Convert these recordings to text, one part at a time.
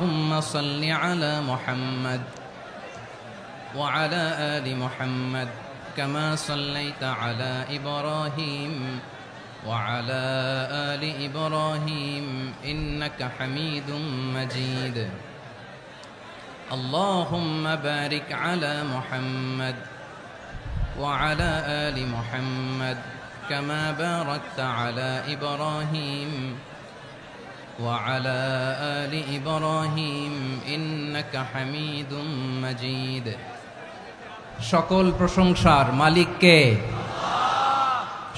اللهم صل على محمد وعلى آل محمد كما صليت على إبراهيم وعلى آل إبراهيم إنك حميد مجيد اللهم بارك على محمد وعلى آل محمد كما باركت على إبراهيم وعلى آل إبراهيم إنك حميد مجيد সকল প্রশংসার মালিক কে?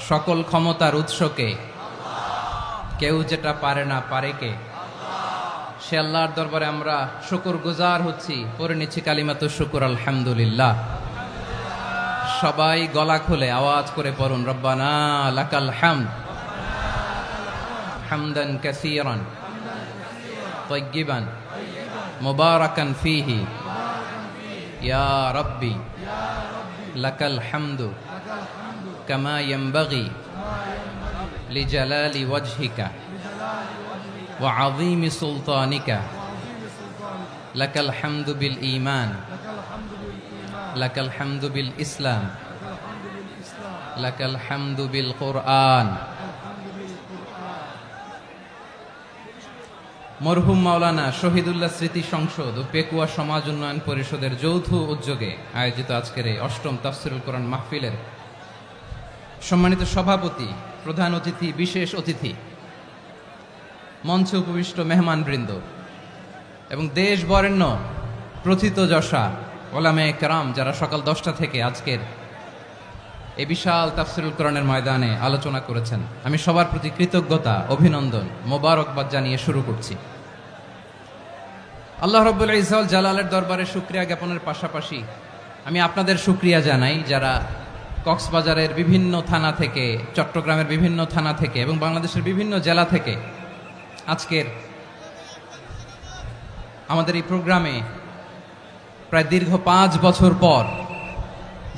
সকল ক্ষমতার উৎস কে? কেউ যেটা পারে না পারে কে? সে আল্লাহর দরবারে আমরা শুকরগুজার হচ্ছি, পড়ে নিচ্ছি কালিমাতুশ শুকর আলহামদুলিল্লাহ। সবাই গলা খুলে আওয়াজ করে পড়ুন, রব্বানা লাকাল হামদ হামদান কাসীরান তাইয়্যিবান মুবারাকান ফীহি ইয়া রাব্বি লাকাল হামদু কামা ইয়ানবাগি লিজালালি ওয়াজহিকা ওয়া আযীমি সুলতানিকা লাকাল হামদু বিল ঈমান লাকাল হামদু বিল ইসলাম লাকাল হামদু বিল কুরআন। মরহুম মাওলানা শহীদুল্লাহ স্মৃতি সংসদ ও পেকুয়া সমাজ উন্নয়ন পরিষদের যৌথ উদ্যোগে আয়োজিত আজকের এই অষ্টম তাফসীরুল কোরআন মাহফিলের সম্মানিত সভাপতি, প্রধান অতিথি, বিশেষ অতিথি, মঞ্চে উপবিষ্ট মেহমানবৃন্দ এবং দেশ বরেণ্য প্রথিতযশা ওলামায়ে কেরাম যারা সকাল 10টা থেকে আজকের এই বিশাল তাফসীরুল কোরআনের ময়দানে আলোচনা করেছেন, আমি সবার প্রতি কৃতজ্ঞতা, অভিনন্দন, মোবারকবাদ জানিয়ে শুরু করছি। আল্লাহ রাব্বুল ইজ্জত ওয়াল জালালের দরবারে শুকরিয়া জ্ঞাপনের পাশাপাশি আমি আপনাদের শুকরিয়া জানাই যারা কক্সবাজারের বিভিন্ন থানা থেকে, চট্টগ্রামের বিভিন্ন থানা থেকে এবং বাংলাদেশের বিভিন্ন জেলা থেকে আজকের আমাদের এই প্রোগ্রামে প্রায় দীর্ঘ 5 বছর পর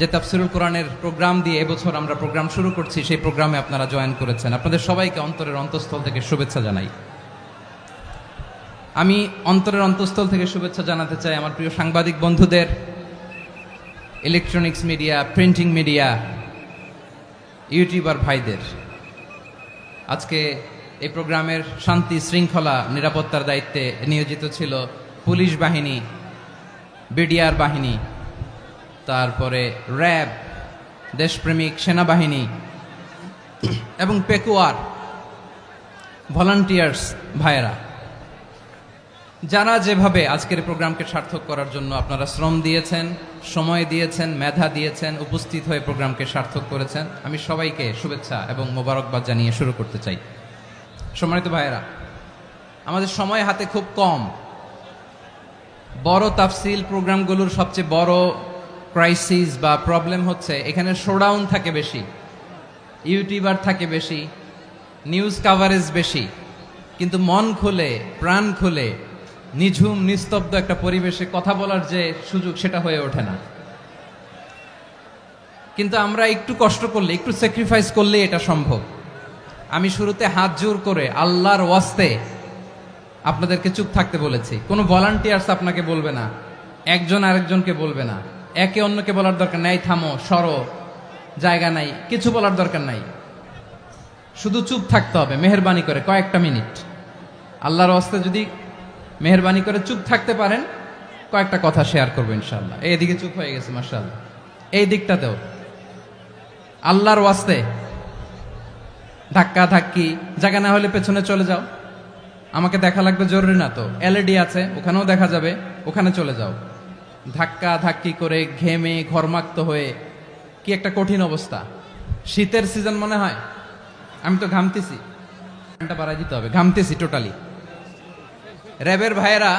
যে তাফসীরুল কোরআনের প্রোগ্রাম দিয়ে এবছর আমরা প্রোগ্রাম শুরু করছি, সেই প্রোগ্রামে আপনারা জয়েন করেছেন। আপনাদের সবাইকে অন্তরের অন্তঃস্থল থেকে শুভেচ্ছা জানাই। আমি অন্তরের অন্তঃস্থল থেকে শুভেচ্ছা জানাতে চাই আমার প্রিয় সাংবাদিক বন্ধুদের, electronics media, printing media, YouTuber ভাইদের। আজকে এই প্রোগ্রামের শান্তি শৃঙ্খলা নিরাপত্তার দায়িত্বে নিয়োজিত ছিল পুলিশ বাহিনী, বিডিআর বাহিনী, তারপরে র্যাব, দেশপ্রেমিক সেনাবাহিনী এবং পেকুয়ার ভলান্টিয়ার্স ভাইয়েরা, যারা যেভাবে আজকের প্রোগ্রামকে সার্থক করার জন্য আপনারা শ্রম দিয়েছেন, সময় দিয়েছেন, মেধা দিয়েছেন, উপস্থিত হয়ে প্রোগ্রামকে সার্থক করেছেন, আমি সবাইকে শুভেচ্ছা এবং মোবারকবাদ জানিয়ে শুরু করতে চাই। সম্মানিত ভাইয়েরা, আমাদের সময় হাতে খুব কম। বড় তাফসীল প্রোগ্রামগুলোর সবচেয়ে বড় ক্রাইসিস বা প্রবলেম হচ্ছে এখানে শোডাউন থাকে বেশি, ইউটিউবার থাকে বেশি, নিউজ কাভারেজ বেশি, কিন্তু মন খুলে, প্রাণ খুলে, নিঝুম নিস্তব্ধ একটা পরিবেশে কথা বলার যে সুযোগ, সেটা হয়ে ওঠে না। কিন্তু আমরা একটু কষ্ট করলে, একটু স্যাক্রিফাইস করলে এটা সম্ভব। আমি শুরুতে হাত জোর করে আল্লাহর ওয়াস্তে আপনাদেরকে চুপ থাকতে বলেছি। কোনো ভলান্টিয়ার্স আপনাকে বলবে না, একজন আরেকজনকে বলবে না, একে অন্যকে বলার দরকার নাই, থামো, সরো, জায়গা নাই, কিছু বলার দরকার নাই, শুধু চুপ থাকতে হবে মেহেরবানি করে কয়েকটা মিনিট। আল্লাহর ওয়াস্তে যদি মেহেরবানি করে চুপ থাকতে পারেন, কয়েকটা কথা শেয়ার করবো ইনশাআল্লাহ। এইদিকে চুপ হয়ে গেছে মাশাআল্লাহ, এই দিকটাতেও আল্লাহর ওয়াস্তে ধাক্কা ধাক্কি, জায়গা না হলে পেছনে চলে যাও, আমাকে দেখা লাগবে জরুরি না তো, এলইডি আছে ওখানেও দেখা যাবে, ওখানে চলে যাও। ধাক্কা ধাক্কি করে ঘেমে ঘরমাক্ত হয়ে কি একটা কঠিন অবস্থা। শীতের সিজন মনে হয়, আমি তো ঘামতেছি, ঘন্টা বাড়াই দিতে হবে, ঘামতেছি টোটালি। র্যাবের ভাইয়েরা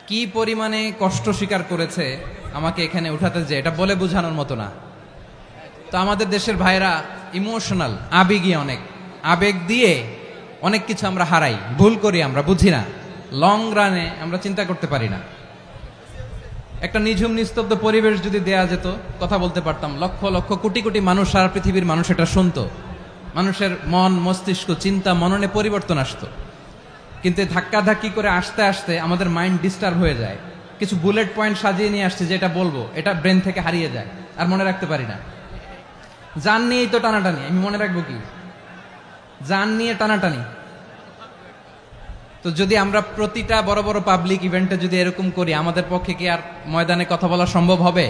কি পরিমাণে কষ্ট স্বীকার করেছে আমাকে এখানে উঠাতে, যে এটা বলে বোঝানোর মতো না। তো আমাদের দেশের ভাইয়েরা ইমোশনাল, আবেগী, অনেক আবেগ দিয়ে অনেক কিছু আমরা হারাই, ভুল করি, আমরা বুঝি না, লং রানে আমরা চিন্তা করতে পারি না। একটা নিঝুম নিস্তব্ধ পরিবেশ যদি দেয়া যেত, কথা বলতে পারতাম, লক্ষ লক্ষ কোটি কোটি মানুষ, সারা পৃথিবীর মানুষ এটা শুনতো, মানুষের মন মস্তিষ্ক চিন্তা মননে পরিবর্তন আসতো। কিন্তু ধাক্কাধাক্কি করে আসতে আসতে আমাদের মাইন্ড ডিস্টার্ব হয়ে যায়। কিছু বুলেট পয়েন্ট সাজিয়ে নিয়ে আসছে, যেটা বলবো এটা ব্রেন থেকে হারিয়ে যায়, আর মনে রাখতে পারি না। জান নিয়েই তো টানাটানি, আমি মনে রাখবো কি? জান নিয়ে টানাটানি। তো যদি আমরা প্রতিটা বড় বড় পাবলিক ইভেন্টে যদি এরকম করি, আমাদের পক্ষে কি আর ময়দানে কথা বলা সম্ভব হবে?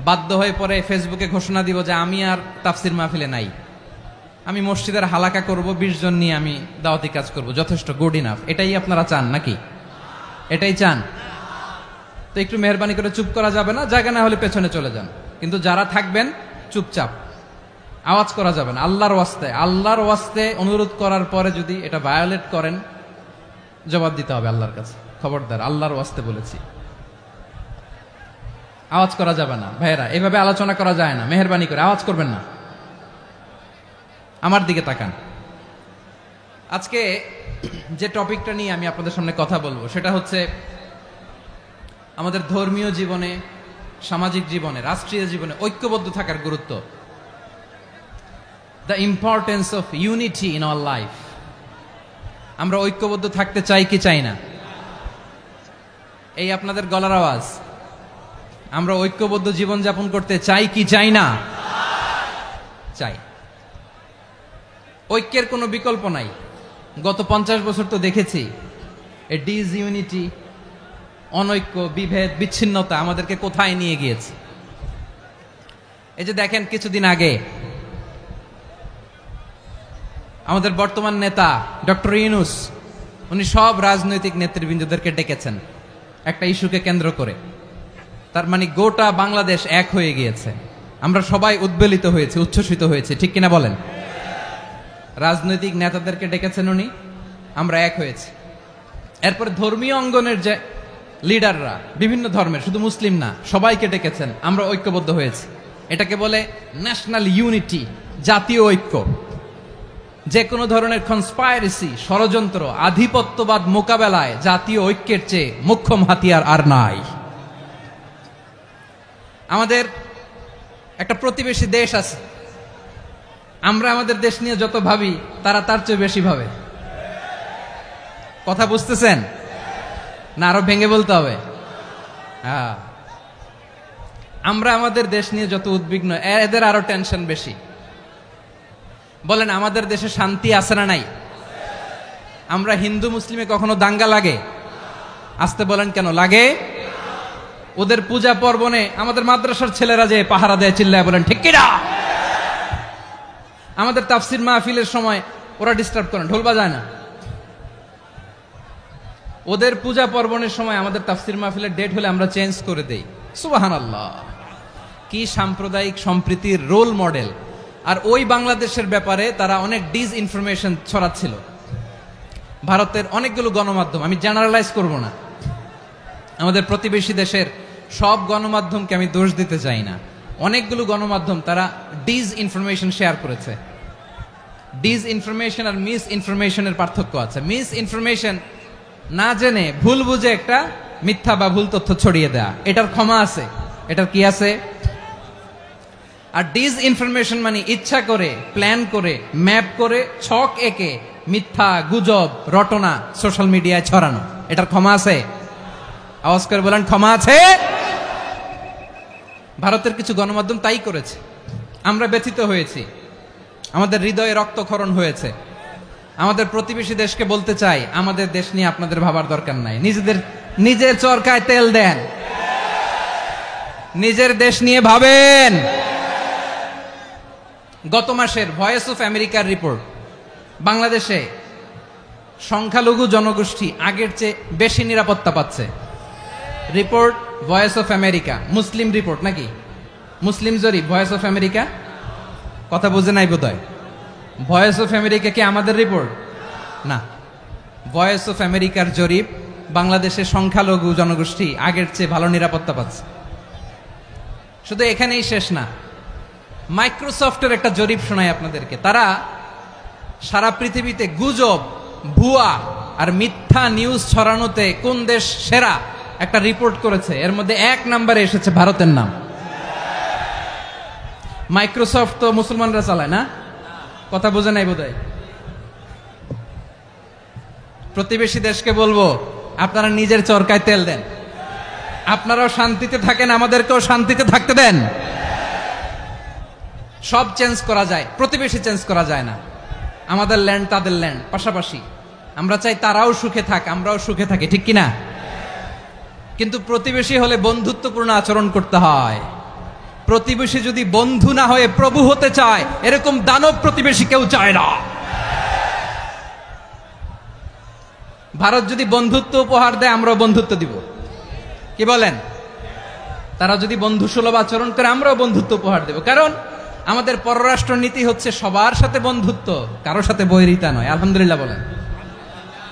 বাধ্য হয়ে পরে ফেসবুকে ঘোষণা দিব যে আমি আর তাফসির মাহফিলে নাই, আমি মসজিদের হালাকা করব, 20 জন নিয়ে আমি দাওয়াতি কাজ করব, যথেষ্ট, গুড ইনাফ। এটাই আপনারা চান নাকি? এটাই চান? তো একটু মেহরবানি করে চুপ করা যাবে না? জায়গা না হলে পেছনে চলে যান, কিন্তু যারা থাকবেন চুপচাপ, আওয়াজ করা যাবে না। আল্লাহর ওয়াস্তে, আল্লাহর ওয়াস্তে অনুরোধ করার পরে যদি এটা ভায়োলেট করেন, জবাব দিতে হবে আল্লাহর কাছে। খবরদার, আল্লাহর ওয়াস্তে বলেছি, আওয়াজ করা যাবে না। ভাইয়েরা, এভাবে আলোচনা করা যায় না, মেহরবানি করে আওয়াজ করবেন না। আমার দিকে তাকান। আজকে যে টপিকটা নিয়ে আমি আপনাদের সামনে কথা বলবো, সেটা হচ্ছে আমাদের ধর্মীয় জীবনে, সামাজিক জীবনে, রাষ্ট্রীয় জীবনে ঐক্যবদ্ধ থাকার গুরুত্ব। The importance of unity in our life. আমরা ঐক্যবদ্ধ থাকতে চাই কি চাই না? এই আপনাদের গলার আওয়াজ। আমরা ঐক্যবদ্ধ জীবন যাপন করতে চাই কি চাই না? চাই। ঐক্যের কোনো বিকল্প নাই। গত 50 বছর তো দেখেছি এ ডিসইউনিটি, অনৈক্য, বিভেদ, বিচ্ছিন্নতা আমাদেরকে কোথায় নিয়ে গিয়েছে। এই যে দেখেন, কিছুদিন আগে আমাদের বর্তমান নেতা ডক্টর ইউনূস, উনি সব রাজনৈতিক নেতৃবৃন্দদেরকে ডেকেছেন একটা ইস্যুকে কেন্দ্র করে। তার মানে গোটা বাংলাদেশ এক হয়ে গিয়েছে। আমরা সবাই উদ্বেলিত হয়েছে, উচ্ছ্বসিত হয়েছে, ঠিক কিনা বলেন? রাজনৈতিক নেতাদেরকে ডেকেছেন উনি, আমরা এক হয়েছি। এরপর ধর্মীয় অঙ্গনের যে লিডাররা, বিভিন্ন ধর্মের, শুধু মুসলিম না, সবাইকে ডেকেছেন, আমরা ঐক্যবদ্ধ হয়েছি। এটাকে বলে ন্যাশনাল ইউনিটি, জাতীয় ঐক্য। যে কোনো ধরনের কনস্পাইরেসি, ষড়যন্ত্র, আধিপত্যবাদ মোকাবেলায় জাতীয় ঐক্যের চেয়ে মোক্ষম হাতিয়ার আর নাই। আমাদের একটা প্রতিবেশী দেশ আছে, আমরা আমাদের দেশ নিয়ে যত ভাবি, তারা তার চেয়ে বেশি ভাবে। কথা বুঝতেছেন না? আরো ভেঙে বলতে হবে। হ্যাঁ, আমরা আমাদের দেশ নিয়ে যত উদ্বিগ্ন, এদের আরো টেনশন বেশি। বলেন, আমাদের দেশে শান্তি আছে না নাই? আমরা হিন্দু মুসলিমে কখনো দাঙ্গা লাগে? আসতে বলেন, কেন লাগে? ওদের পূজা পর্বণে আমাদের মাদ্রাসার ছেলেরা যে পাহারা দেয়, চিল্লায় বলেন ঠিক কিনা? আমাদের তাফসির মাহফিলের সময় ওরা ডিস্টার্ব করেন, ঢোল বাজায় না। ওদের পূজা পর্বণের সময় আমাদের তাফসির মাহফিলের ডেট হলে আমরা চেঞ্জ করে দেই। সুবহানাল্লাহ, কি সাম্প্রদায়িক সম্প্রীতির রোল মডেল। আর ওই বাংলাদেশের ব্যাপারে তারা অনেক ডিসইনফরমেশন ছড়াচ্ছিল। ভারতের অনেকগুলো গণমাধ্যম, আমি জেনারেলাইজ করব না, আমাদের প্রতিবেশী দেশের সব গণমাধ্যমকে আমি দোষ দিতে চাই না, অনেকগুলো গণমাধ্যম তারা ডিসইনফরমেশন শেয়ার করেছে। ডিসইনফরমেশন আর মিস ইনফরমেশনের পার্থক্য আছে। মিস ইনফরমেশন না জেনে ভুল বুঝে একটা মিথ্যা বা ভুল তথ্য ছড়িয়ে দেয়া, এটার ক্ষমা আছে, এটার কি আছে? আর ডিসইনফরমেশন মানে ইচ্ছা করে, প্ল্যান করে, ম্যাপ করে, ছক এঁকে মিথ্যা, গুজব, রটনা সোশ্যাল মিডিয়ায় ছড়ানো, এটার ক্ষমা আছে? আওয়াজ করে বলেন, ক্ষমা আছে? ভারতের কিছু গণমাধ্যম তাই করেছে। আমরা ব্যথিত হয়েছি, আমাদের হৃদয়ে রক্তক্ষরণ হয়েছে। আমাদের প্রতিবেশী দেশকে বলতে চাই, আমাদের দেশ নিয়ে আপনাদের ভাবার দরকার নাই। নিজের চরকায় তেল দেন, নিজের দেশ নিয়ে ভাবেন। গত মাসের ভয়েস অফ আমেরিকার রিপোর্ট, বাংলাদেশে সংখ্যালঘু জনগোষ্ঠী আগের চেয়ে বেশি নিরাপত্তা পাচ্ছে। Report voice of America, Muslim report নাকি? মুসলিম জরিপ, ভয়েস অফ আমেরিকা। কথা বুঝে নাই বোধহয়। ভয়েস অফ আমেরিকা কি আমাদের রিপোর্ট? না, ভয়েস অফ আমেরিকার জরিপ, বাংলাদেশের সংখ্যালঘু জনগোষ্ঠী আগের চেয়ে ভালো নিরাপত্তা পাচ্ছে। শুধু এখানেই শেষ না, মাইক্রোসফটের একটা জরিপ শোনাই আপনাদেরকে। তারা সারা পৃথিবীতে গুজব, ভুয়া আর মিথ্যা নিউজ ছড়ানোতে কোন দেশ সেরা একটা রিপোর্ট করেছে। এর মধ্যে 1 নম্বরে এসেছে ভারতের নাম। মাইক্রোসফট তো মুসলমানরা চালায় না? কথা বোঝে নাই বোধহয়। প্রতিবেশী দেশকে বলবো, আপনারা নিজের চরকায় তেল দেন, আপনারাও শান্তিতে থাকেন, আমাদেরকেও শান্তিতে থাকতে দেন। সব চেঞ্জ করা যায়, প্রতিবেশী চেঞ্জ করা যায় না। আমাদের ল্যান্ড তাদের ল্যান্ড পাশাপাশি, আমরা চাই তারাও সুখে থাক, আমরাও সুখে থাকি, ঠিক কিনা? কিন্তু প্রতিবেশী হলে বন্ধুত্বপূর্ণ আচরণ করতে হয়। প্রতিবেশী যদি বন্ধু না হয়ে প্রভু হতে চায়, এরকম দানব প্রতিবেশী কেউ চায় না। ভারত যদি বন্ধুত্ব উপহার দেয়, আমরাও বন্ধুত্ব দিব, কি বলেন? তারা যদি বন্ধু সুলভ আচরণ করে, আমরাও বন্ধুত্ব উপহার দেব। কারণ আমাদের পররাষ্ট্র নীতি হচ্ছে সবার সাথে বন্ধুত্ব, কারোর সাথে বৈরিতা নয়। আলহামদুলিল্লাহ বলেন,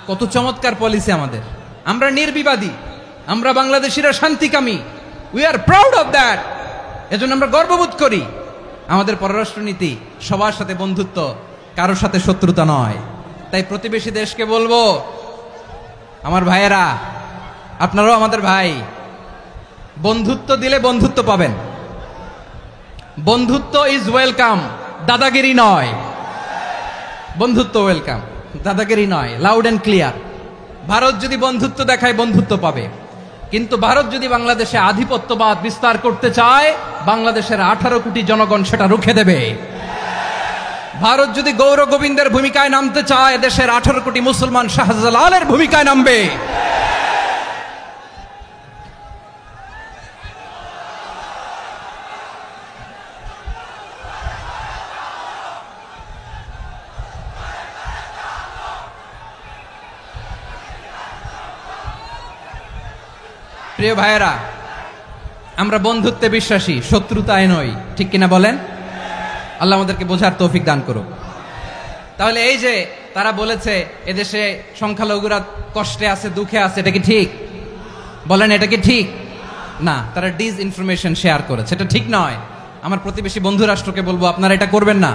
কত চমৎকার পলিসি আমাদের। আমরা নির্বিবাদী, আমরা বাংলাদেশিরা শান্তিকামী, we are proud of that. এজন্য আমরা গর্ববোধ করি। আমাদের পররাষ্ট্র নীতি সবার সাথে বন্ধুত্ব, কারোর সাথে শত্রুতা নয়। তাই প্রতিবেশী দেশকে বলবো, আমার ভাইয়েরা, আপনারাও আমাদের ভাই, বন্ধুত্ব দিলে বন্ধুত্ব পাবেন। বন্ধুত্ব ইজ ওয়েলকাম, দাদাগিরি নয়। বন্ধুত্ব ওয়েলকাম, দাদাগিরি নয়, লাউড এন্ড ক্লিয়ার। ভারত যদি বন্ধুত্ব দেখায়, বন্ধুত্ব পাবে। কিন্তু ভারত যদি বাংলাদেশে আধিপত্যবাদ বিস্তার করতে চায়, বাংলাদেশের 18 কোটি জনগণ সেটা রুখে দেবে। ভারত যদি গৌর গোবিন্দের ভূমিকায় নামতে চায়, দেশের 18 কোটি মুসলমান শাহজালালের ভূমিকায় নামবে। প্রিয় ভাইয়েরা, আমরা বন্ধুত্বে বিশ্বাসী, শত্রুতায় নই, ঠিক কিনা বলেন? আল্লাহ আমাদেরকে বোঝার তৌফিক দান করুক। তাহলে এই যে তারা বলেছে এদেশে সংখ্যালঘুরা কষ্টে আছে, দুঃখে আছে, এটা কি ঠিক? বলেন, এটা কি ঠিক? না, তারা ডিস ইনফরমেশন শেয়ার করেছে, এটা ঠিক নয়। আমার প্রতিবেশী বন্ধু রাষ্ট্রকে বলবো, আপনারা এটা করবেন না,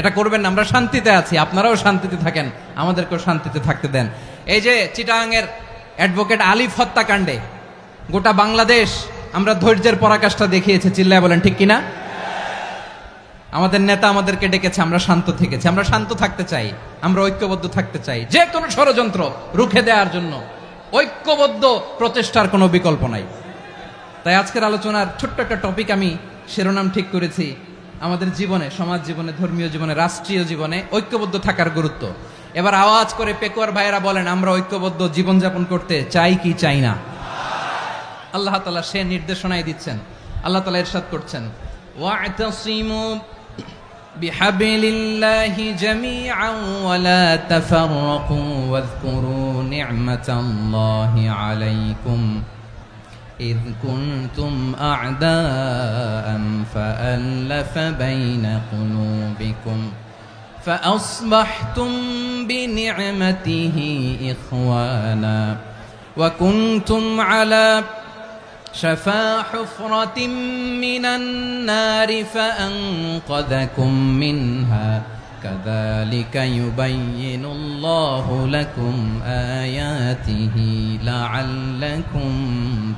এটা করবেন না। আমরা শান্তিতে আছি, আপনারাও শান্তিতে থাকেন, আমাদেরকেও শান্তিতে থাকতে দেন। এই যে চিটাগাংয়ের অ্যাডভোকেট আলিফ হত্যাকাণ্ডে গোটা বাংলাদেশ আমরা ধৈর্যের পরাকাষ্ঠা দেখিয়েছে, চিল্লায় বলেন ঠিক কিনা? আমাদের নেতা আমাদেরকে ডেকেছে, আমরা শান্ত থেকেছি। আমরা শান্ত থাকতে চাই, আমরা ঐক্যবদ্ধ থাকতে চাই। যে কোনো ষড়যন্ত্র রুখে দেওয়ার জন্য ঐক্যবদ্ধ প্রচেষ্টার কোনো বিকল্প নাই। তাই আজকের আলোচনার ছোট্ট একটা টপিক আমি শিরোনাম ঠিক করেছি, আমাদের জীবনে, সমাজ জীবনে, ধর্মীয় জীবনে, রাষ্ট্রীয় জীবনে ঐক্যবদ্ধ থাকার গুরুত্ব। এবার আওয়াজ করে পেকুয়ার ভাইয়েরা বলেন, আমরা ঐক্যবদ্ধ জীবনযাপন করতে চাই কি চাই না? আল্লাহ তাআলা সে নির্দেশনাই দিচ্ছেন। আল্লাহ তাআলা ইরশাদ করছেন, ওয়া'তাসিমু বিহাবলিল্লাহি জামিআন ওয়া লা তাফাররাকু ওয়াযকুরু নি'মাতাল্লাহি আলাইকুম إذ كنتم أعداء فألف بين قلوبكم فأصبحتم بنعمته إخوانا وكنتم على شفا حفرة من النار فأنقذكم منها كذلك يبين الله لكم آياته لعلكم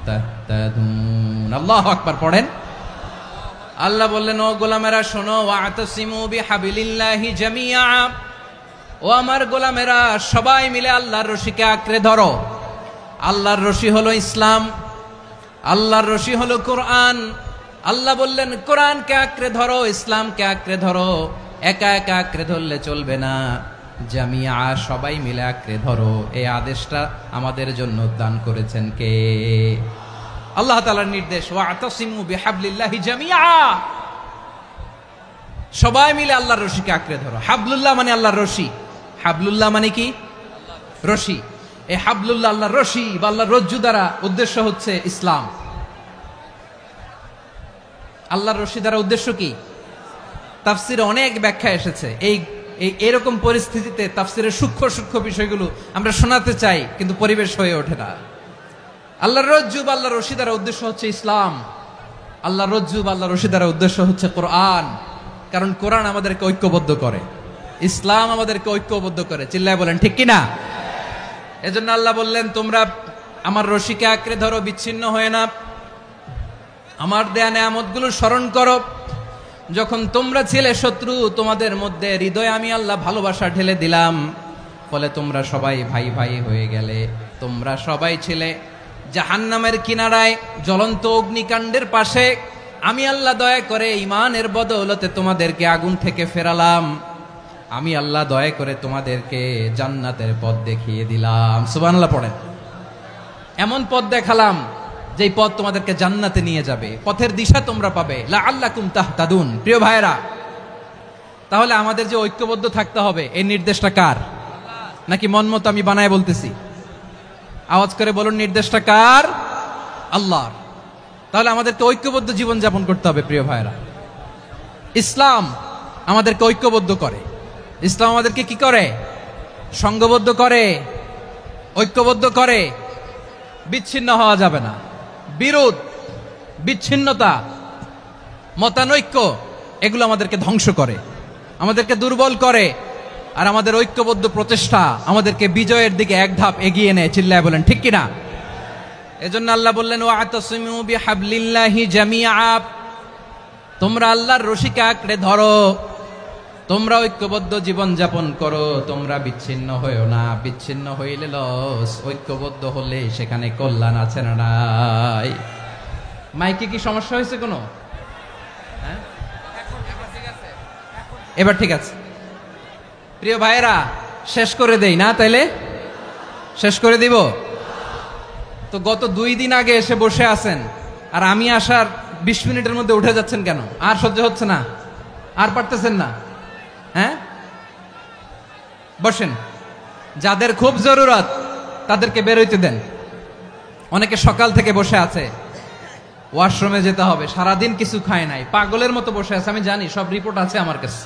تهتدون الله أكبر পড়েন। আল্লাহ বললেন, ও গোলামেরা শোনো, ওয়া'তাসিমু বিহাবলিল্লাহি জামিআ, ও আমার গোলামেরা সবাই মিলে আল্লাহর রশিকে আঁকড়ে ধরো। আল্লাহর রশি হলো ইসলাম, আল্লাহর রশি হলো কোরআন। আল্লাহ বললেন, কোরআনকে আঁকড়ে ধরো, ইসলামকে আঁকড়ে ধরো। একা একা আঁকড়ে ধরলে চলবে না, জামিয়া, সবাই মিলে আঁকড়ে ধরো। এই আদেশটা আমাদের জন্য দান করেছেন কে? আল্লাহ তাআলার নির্দেশ, ওয়া'তাসিমু বিহাবলিল্লাহি জামিআ, সবাই মিলে আল্লাহর রশিকে আঁকড়ে ধরো। হাবলুল্লাহ মানে আল্লাহর রশি, হাবলুল্লাহ মানে কি? রশি। এই হাবলুল্লাহ, আল্লাহর রশি বা আল্লাহর রজ্জু দ্বারা উদ্দেশ্য হচ্ছে ইসলাম। আল্লাহর রশি দ্বারা উদ্দেশ্য কি? তাফসিরে অনেক ব্যাখ্যা এসেছে। এরকম পরিস্থিতিতে তাফসিরের সূক্ষ্ম সূক্ষ্ম বিষয়গুলো আমরা শোনাতে চাই, কিন্তু পরিবেশ হয়ে ওঠে না। আল্লাহর রজ্জু বা আল্লাহর রশি দ্বারা উদ্দেশ্য হচ্ছে ইসলাম। আল্লাহর রজ্জু বা আল্লাহর রশি দ্বারা উদ্দেশ্য হচ্ছে কোরআন, কারণ কোরআন আমাদেরকে ঐক্যবদ্ধ করে, ইসলাম আমাদেরকে ঐক্যবদ্ধ করে। চিল্লায় বলেন ঠিক কিনা? এজন্য আল্লাহ বললেন, তোমরা আমার রশিকে আঁকড়ে ধরো, বিচ্ছিন্ন হয়ে না। আমার দেয়া নেয়ামতগুলো স্মরণ করো। যখন তোমরা ছিলে শত্রু, তোমাদের মধ্যে হৃদয়ে আমি আল্লাহ ভালোবাসা ঢেলে দিলাম। ফলে তোমরা সবাই ভাই ভাই হয়ে গেলে। তোমরা সবাই ছিলে জাহান্নামের কিনারায় জ্বলন্ত অগ্নিকাণ্ডের পাশে, আমি আল্লাহ দয়া করে ঈমানের বদৌলতে তোমাদেরকে আগুন থেকে ফেরালাম। আমি আল্লাহ দয়া করে তোমাদেরকে জান্নাতের পথ দেখিয়ে দিলাম। সুবহানাল্লাহ পড়েন। এমন পথ দেখালাম যেই পথ তোমাদেরকে জান্নাতে নিয়ে যাবে, পথের দিশা তোমরা পাবে। লাআল্লাকুম তাহতাদুন। প্রিয় ভাইরা, তাহলে আমাদের যে ঐক্যবদ্ধ থাকতে হবে, এই নির্দেশটা কার? নাকি মন মতো আমি বানায় বলতেছি? আওয়াজ করে বলুন, নির্দেশটা কার? আল্লাহর। তাহলে আমাদেরকে ঐক্যবদ্ধ জীবন যাপন করতে হবে। প্রিয় ভাইরা, ইসলাম আমাদেরকে ঐক্যবদ্ধ করে। ইসলাম আমাদেরকে কি করে? সংঘবদ্ধ করে, ঐক্যবদ্ধ করে। বিচ্ছিন্ন হওয়া যাবে না। বিরোধ, বিচ্ছিন্নতা, মতানৈক্য, এগুলো আমাদেরকে ধ্বংস করে, আমাদেরকে দুর্বল করে। আর আমাদের ঐক্যবদ্ধ প্রচেষ্টা আমাদেরকে বিজয়ের দিকে এক ধাপ এগিয়ে নেয়। চিল্লায় বলেন ঠিক কিনা? এজন্য আল্লাহ বললেন, ওয়াতাসিমু বিহাবলিল্লাহি জামিআ। তোমরা আল্লাহর রশিকে আঁকড়ে ধরো, তোমরা ঐক্যবদ্ধ জীবন যাপন করো, তোমরা বিচ্ছিন্ন হইও না। বিচ্ছিন্ন হইলে লস, ঐক্যবদ্ধ হলে সেখানে কল্যাণ আছে না নাই? মাইকে কি সমস্যা হয়েছে কোনো? হ্যাঁ, এবার ঠিক আছে। প্রিয় ভাইয়েরা, শেষ করে দেই না? তাইলে শেষ করে দিব তো। গত 2 দিন আগে এসে বসে আছেন, আর আমি আসার 20 মিনিটের মধ্যে উঠে যাচ্ছেন কেন? আর সহ্য হচ্ছে না? আর পারতেছেন না? হ্যাঁ, বসেন। যাদের খুব জরুরত তাদেরকে বের হইতে দেন। অনেকে সকাল থেকে বসে আছে, ওয়াশরুমে যেতে হবে, সারাদিন কিছু খায় নাই, পাগলের মতো বসে আছে। আমি জানি, সব রিপোর্ট আছে আমার কাছে।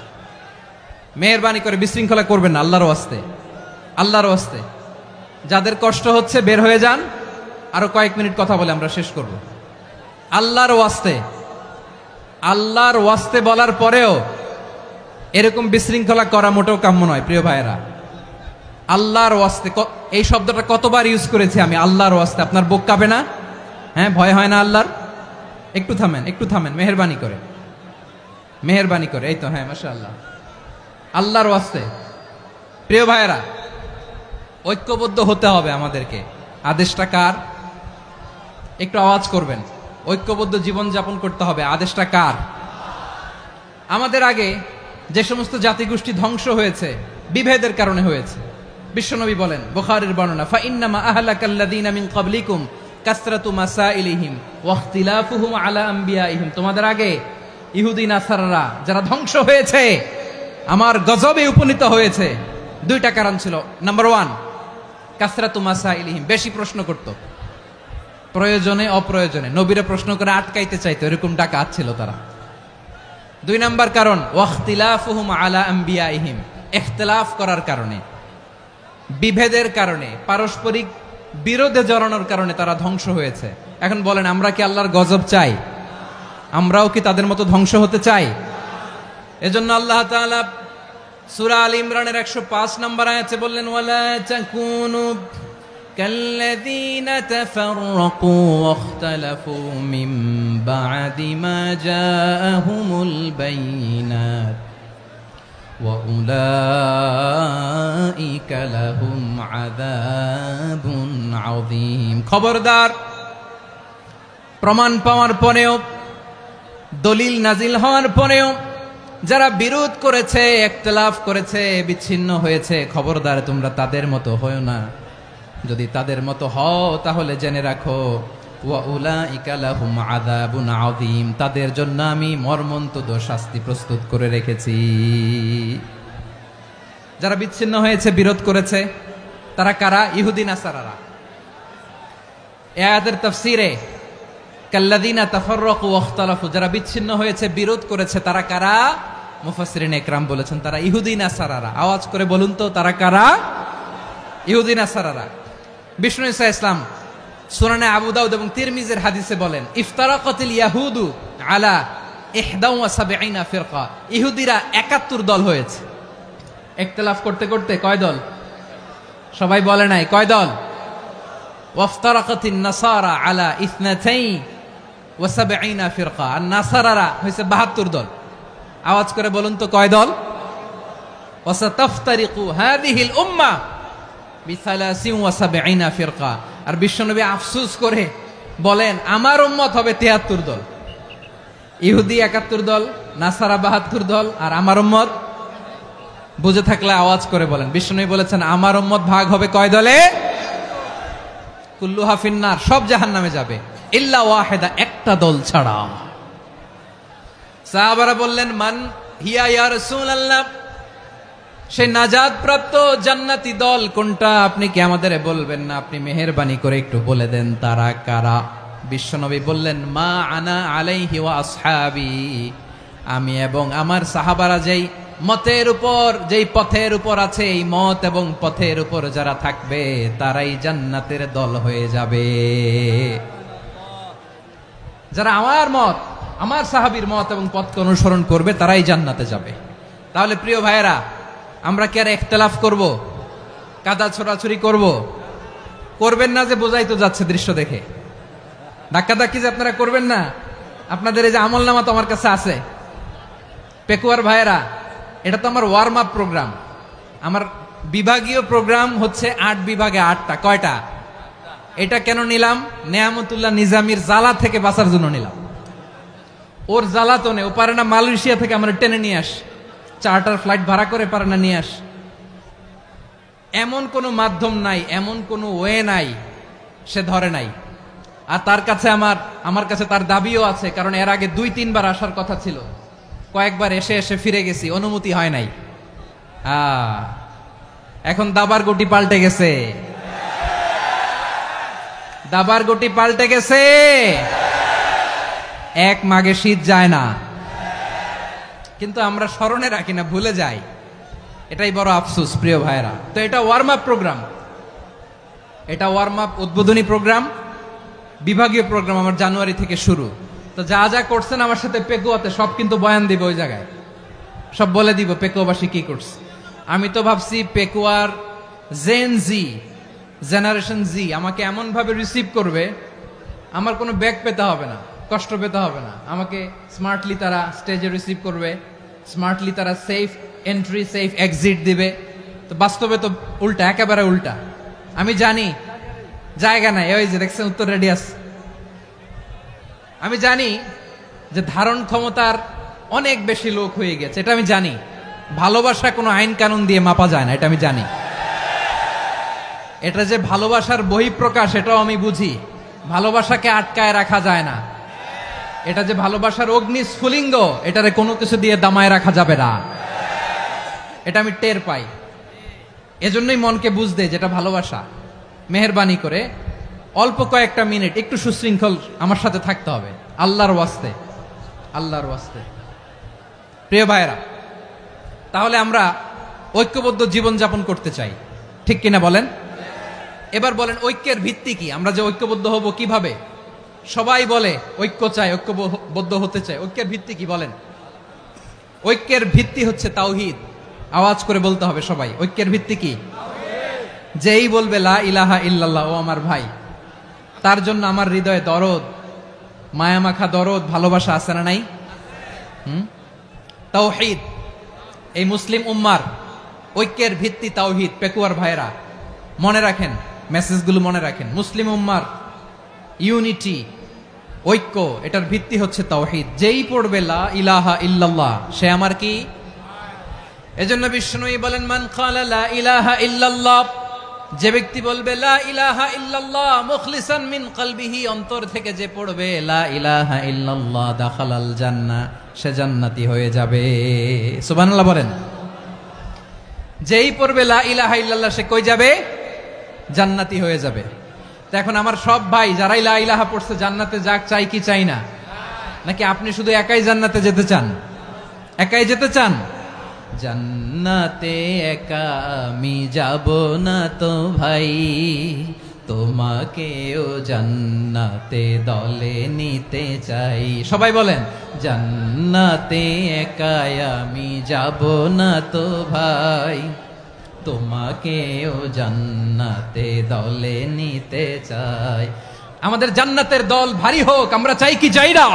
মেহেরবানি করে বিশৃঙ্খলা করবেন না, আল্লাহর ওয়াস্তে, আল্লাহর ওয়াস্তে। যাদের কষ্ট হচ্ছে বের হয়ে যান। আরো কয়েক মিনিট কথা বলে আমরা শেষ করব। আল্লাহর ওয়াস্তে, আল্লাহর ওয়াস্তে বলার পরেও এরকম বিশৃঙ্খলা করা মোটেও কাম্য নয়। প্রিয় ভাইয়েরা, আল্লাহর ওয়াস্তে, এই শব্দটা কতবার ইউজ করেছি আমি, আল্লাহর ওয়াস্তে। আপনার বুক কাঁপে না? হ্যাঁ, ভয় হয় না আল্লাহর? একটু থামেন, একটু থামেন, মেহেরবানি করে, মেহেরবানি করে। এই তো, হ্যাঁ, মাশাআল্লাহ। আল্লাহর ওয়াস্তে প্রিয় ভাইয়েরা, ঐক্যবদ্ধ হতে হবে আমাদেরকে। আদেশটা কার? একটু আওয়াজ করবেন। ঐক্যবদ্ধ জীবন যাপন করতে হবে, আদেশটা কার? আমাদের আগে যে সমস্ত জাতিগোষ্ঠী ধ্বংস হয়েছে, বিভেদের কারণে হয়েছে। বিশ্বনবী বলেন, বুখারীর বর্ণনা, ফাইন্নামা আহলাকাল্লাযীনা মিন ক্বাবলিকুম কাসরাতু মাসাইলিহিম ওয়া ইখতিলাফুহুম আলা আম্বিয়াইহিম। তোমাদের আগে ইহুদি নাসারারা যারা ধ্বংস হয়েছে, আমার গজবে উপনীত হয়েছে, 2টা কারণ ছিল। নাম্বার 1, কাসরাতু মাসাইলিহিম, বেশি প্রশ্ন করত, প্রয়োজনে অপ্রয়োজনে নবীরে প্রশ্ন করে আটকাইতে চাইতো, এরকম ডাকাত ছিল তারা। 2 নাম্বার কারণ, ওয়াখতিলাফুহুম আলা আম্বিয়াইহিম, ইখতিলাফ করার কারণে, বিভেদের কারণে, পারস্পরিক বিরোধে জড়ানোর কারণে তারা ধ্বংস হয়েছে। এখন বলেন, আমরা কি আল্লাহর গজব চাই? আমরাও কি তাদের মতো ধ্বংস হতে চাই? এজন্য আল্লাহ তাআলা সূরা আল ইমরানের 105 নম্বর আয়াতে বললেন, ওয়ালা তাকুনু কাল্লাযীনা তাফাররাকু ওয়াখতালাফু মিন বা'দি মা জাআহুমুল বাইয়িনাত ওয়া উলাইকা লাহুম আযাবুন আযীম। খবরদার, প্রমাণ পাওয়ার পরেও, দলিল নাজিল হওয়ার পরেও যারা বিরোধ করেছে, ইখতিলাফ করেছে, বিচ্ছিন্ন হয়েছে, খবরদার তোমরা তাদের মতো হয়ো না। যদি তাদের মতো হও তাহলে জেনে রাখো, ওয়া উলাইকা লাহুম আযাবুন আযীম, তাদের জন্য আমি মর্মন্তুদ শাস্তি প্রস্তুত করে রেখেছি। যারা বিচ্ছিন্ন হয়েছে, বিরোধ করেছে, তারা কারা? ইহুদি নাসারারা। এই আয়াতের তাফসীরে কাল্লাযীনা তাফাররাকু ওয়াখতালাফু, যারা বিচ্ছিন্ন হয়েছে, বিরোধ করেছে, তারা কারা? মুফাসসিরিন ইকরাম বলেছেন তারা ইহুদি নাসারারা। আওয়াজ করে বলুন তো, তারা কারা? ইহুদি নাসারারা। বিষ্ণু ঈসা ইসলাম সুনানে আবু দাউদ এবং তিরমিজির হাদিসে বলেন, ইফতারাকাতিল ইয়াহুদু আলা 71 ফিরকা, ইহুদিরা 71 দল হয়েছে। ইখতিলাফ করতে করতে কয় দল? সবাই বলে নাই, কয় দল? ওয়াফতারাকাতিন নাসারা আলা 72 ফিরকা, আর নাসারারা হয়েছে 72 দল। আওয়াজ করে বলুন তো, কয় দল? ওয়াসাতাফতারিকু হাযিহিল উম্মাহ বিসালাসিন ওয়া সাবঈনা ফিরকা। আর বিশ্বনবী আফসোস করে বলেন আমার উম্মত হবে 73 দল, ইহুদি 71 দল, নাসারা 72 দল, আর আমার উম্মত বুঝে থাকলে আওয়াজ করে বলেন। বিশ্বনবী বলেছেন আমার উম্মত ভাগ হবে কয় দলে? কুল্লুহা ফিন্নার, সব জাহান্নামে যাবে, ইল্লা ওয়াহিদা, একটা দল ছাড়া। সাহাবারা বললেন মান হিয়া ইয়া রাসূলুল্লাহ, সেই নাজাত প্রাপ্ত জান্নাতি দল কোনটা আপনি কি আমাদের বলবেন না? আপনি মেহেরবানি করে একটু বলে দেন তারা কারা। বিশ্বনবী বললেন মা আনা আলাইহি ওয়া আসহাবি, আমি এবং আমার সাহাবারা যেই মতের উপর, যেই পথের উপর আছে, এই মত এবং পথের উপর যারা থাকবে তারাই জান্নাতের দল হয়ে যাবে। যারা আমার মত, আমার সাহাবীর মত এবং পথকে অনুসরণ করবে তারাই জান্নাতে যাবে। তাহলে প্রিয় ভাইয়েরা, আমরা কি আর ইখতিলাফ করব, কাদা ছোড়াছুরি করব? করবেন না যে বোঝাই তো যাচ্ছে দৃশ্য দেখে। ধাক্কাধাক্কি যে আপনারা করবেন না। আপনাদের এই যে আমলনামা তো আমার কাছে আছে। পেকুয়ার ভাইয়েরা, এটা তো আমার ওয়ার্ম আপ প্রোগ্রাম। আমার বিভাগীয় প্রোগ্রাম হচ্ছে 8 বিভাগে 8টা। কয়টা? এটা কেন নিলাম? নেয়ামতুল্লাহ নিজামীর জ্বালা থেকে বাঁচার জন্য নিলাম। ওর জ্বালাতনে ও পারে না মালয়েশিয়া থেকে আমরা টেনে নিয়ে আস, চার্টার ফ্লাইট ভাড়া করে পারে না নিয়ে আস। এমন কোনো মাধ্যম নাই, এমন কোনো ওয়ে নাই সে ধরে নাই। আর তার কাছে আমার কাছে তার দাবিও আছে, কারণ এর আগে 2-3 বার আসার কথা ছিল, কয়েকবার এসে এসে ফিরে গেছি, অনুমতি হয় নাই। এখন দাবার গুটি পাল্টে গেছে, দাবার গুটি পাল্টে গেছে। এক মাঘে শীত যায় না, কিন্তু আমরা স্মরণে রাখি না, ভুলে যাই। এটাই বড় আফসোস প্রিয় ভাইরা। তো এটা ওয়ার্ম আপ প্রোগ্রাম, এটা ওয়ার্ম আপ উদ্বোধনী প্রোগ্রাম, বিভাগীয় প্রোগ্রাম আমার জানুয়ারি থেকে শুরু। তো যা যা করছেন আমার সাথে পেকুয়াতে সব কিন্তু বয়ান দিব, ওই জায়গায় সব বলে দিব পেকুয়াবাসী কি করছে। আমি তো ভাবছি পেকুয়ার জেনারেশন জি আমাকে এমন ভাবে রিসিভ করবে, আমার কোনো ব্যাক পেতে হবে না, কষ্ট পেতে হবে না। আমাকে স্মার্টলি তারা স্টেজে রিসিভ করবে, স্মার্টলি তারা সেফ এন্ট্রি সেফ এক্সিট দিবে। তো বাস্তবে তো উল্টা, একেবারে উল্টা। আমি জানি জায়গা নাই, ওই যে দেখছেন উত্তর রেডিয়াস। আমি জানি যে ধারণ ক্ষমতার অনেক বেশি লোক হয়ে গেছে, এটা আমি জানি। ভালোবাসা কোনো আইন কানুন দিয়ে মাপা যায় না, এটা আমি জানি। এটা যে ভালোবাসার বহিঃপ্রকাশ এটাও আমি বুঝি। ভালোবাসাকে আটকায় রাখা যায় না। এটা যে ভালোবাসার অগ্নি স্ফুলিঙ্গ, এটারে কোনো কিছু দিয়ে দামায় রাখা যাবে না, এটা আমি টের পাই। এজন্যই মনকে বুঝতে যেটা ভালোবাসা। মেহেরবানি করে অল্প কয়েকটা মিনিট একটু সুশৃঙ্খল আমার সাথে থাকতে হবে, আল্লাহর ওয়াস্তে, আল্লাহর ওয়াস্তে। প্রিয় ভাইরা, তাহলে আমরা ঐক্যবদ্ধ জীবন যাপন করতে চাই, ঠিক কিনা বলেন? এবার বলেন ঐক্যের ভিত্তি কি? আমরা যে ঐক্যবদ্ধ হব কিভাবে? সবাই বলে ঐক্য চাই, ঐক্যবদ্ধ হতে চাই। ঐক্যের ভিত্তি কি বলেন? ঐক্যের ভিত্তি হচ্ছে তাওহীদ। আওয়াজ করে বলতে হবে সবাই, ঐক্যের ভিত্তি কি? যেই বলবে লা ইলাহা ইল্লাল্লাহ, ও আমার ভাই, তার জন্য আমার হৃদয়ে দরদ, মায়ামাখা দরদ, ভালোবাসা আছে না নাই? তাওহীদ। এই মুসলিম উম্মার ঐক্যের ভিত্তি তাওহীদ। পেকুয়ার ভাইরা মনে রাখেন, মেসেজগুলো মনে রাখেন। মুসলিম উম্মার ইউনিটি, ঐক্য, এটার ভিত্তি হচ্ছে তাওহীদ। যেই পড়বে লা ইলাহা ইল্লাল্লাহ সে আমার কি? এজন্য বিষ্ণুই বলেন মান ক্বালা লা ইলাহা ইল্লাল্লাহ, যে ব্যক্তি বলবে লা ইলাহা ইল্লাল্লাহ মুখলিসান মিন কলবিহি, অন্তর থেকে যে পড়বে লা ইলাহা ইল্লাল্লাহ, দাখালাল জান্নাহ, সে জান্নাতি হয়ে যাবে। সুবহানাল্লাহ বলেন। যেই পড়বে লা ইলাহা ইল্লাল্লাহ সে কই যাবে? জান্নাতি হয়ে যাবে। তো এখন আমার সব ভাই যারাই লা ইলাহা পড়ছে জান্নাতে যাক, চাই কি চাই না? নাকি আপনি শুধু একাই জান্নাতে যেতে চান? একাই যেতে চান? জান্নাতে একা আমি যাব না তো ভাই, তোমাকেও জান্নাতে দলে নিতে চাই। সবাই বলেন জান্নাতে একা আমি যাব না তো ভাই, তোমাকেও জান্নাতে দলে নিতে চাই। আমাদের জান্নাতের দল ভারী হোক, আমরা চাই কি চাই না?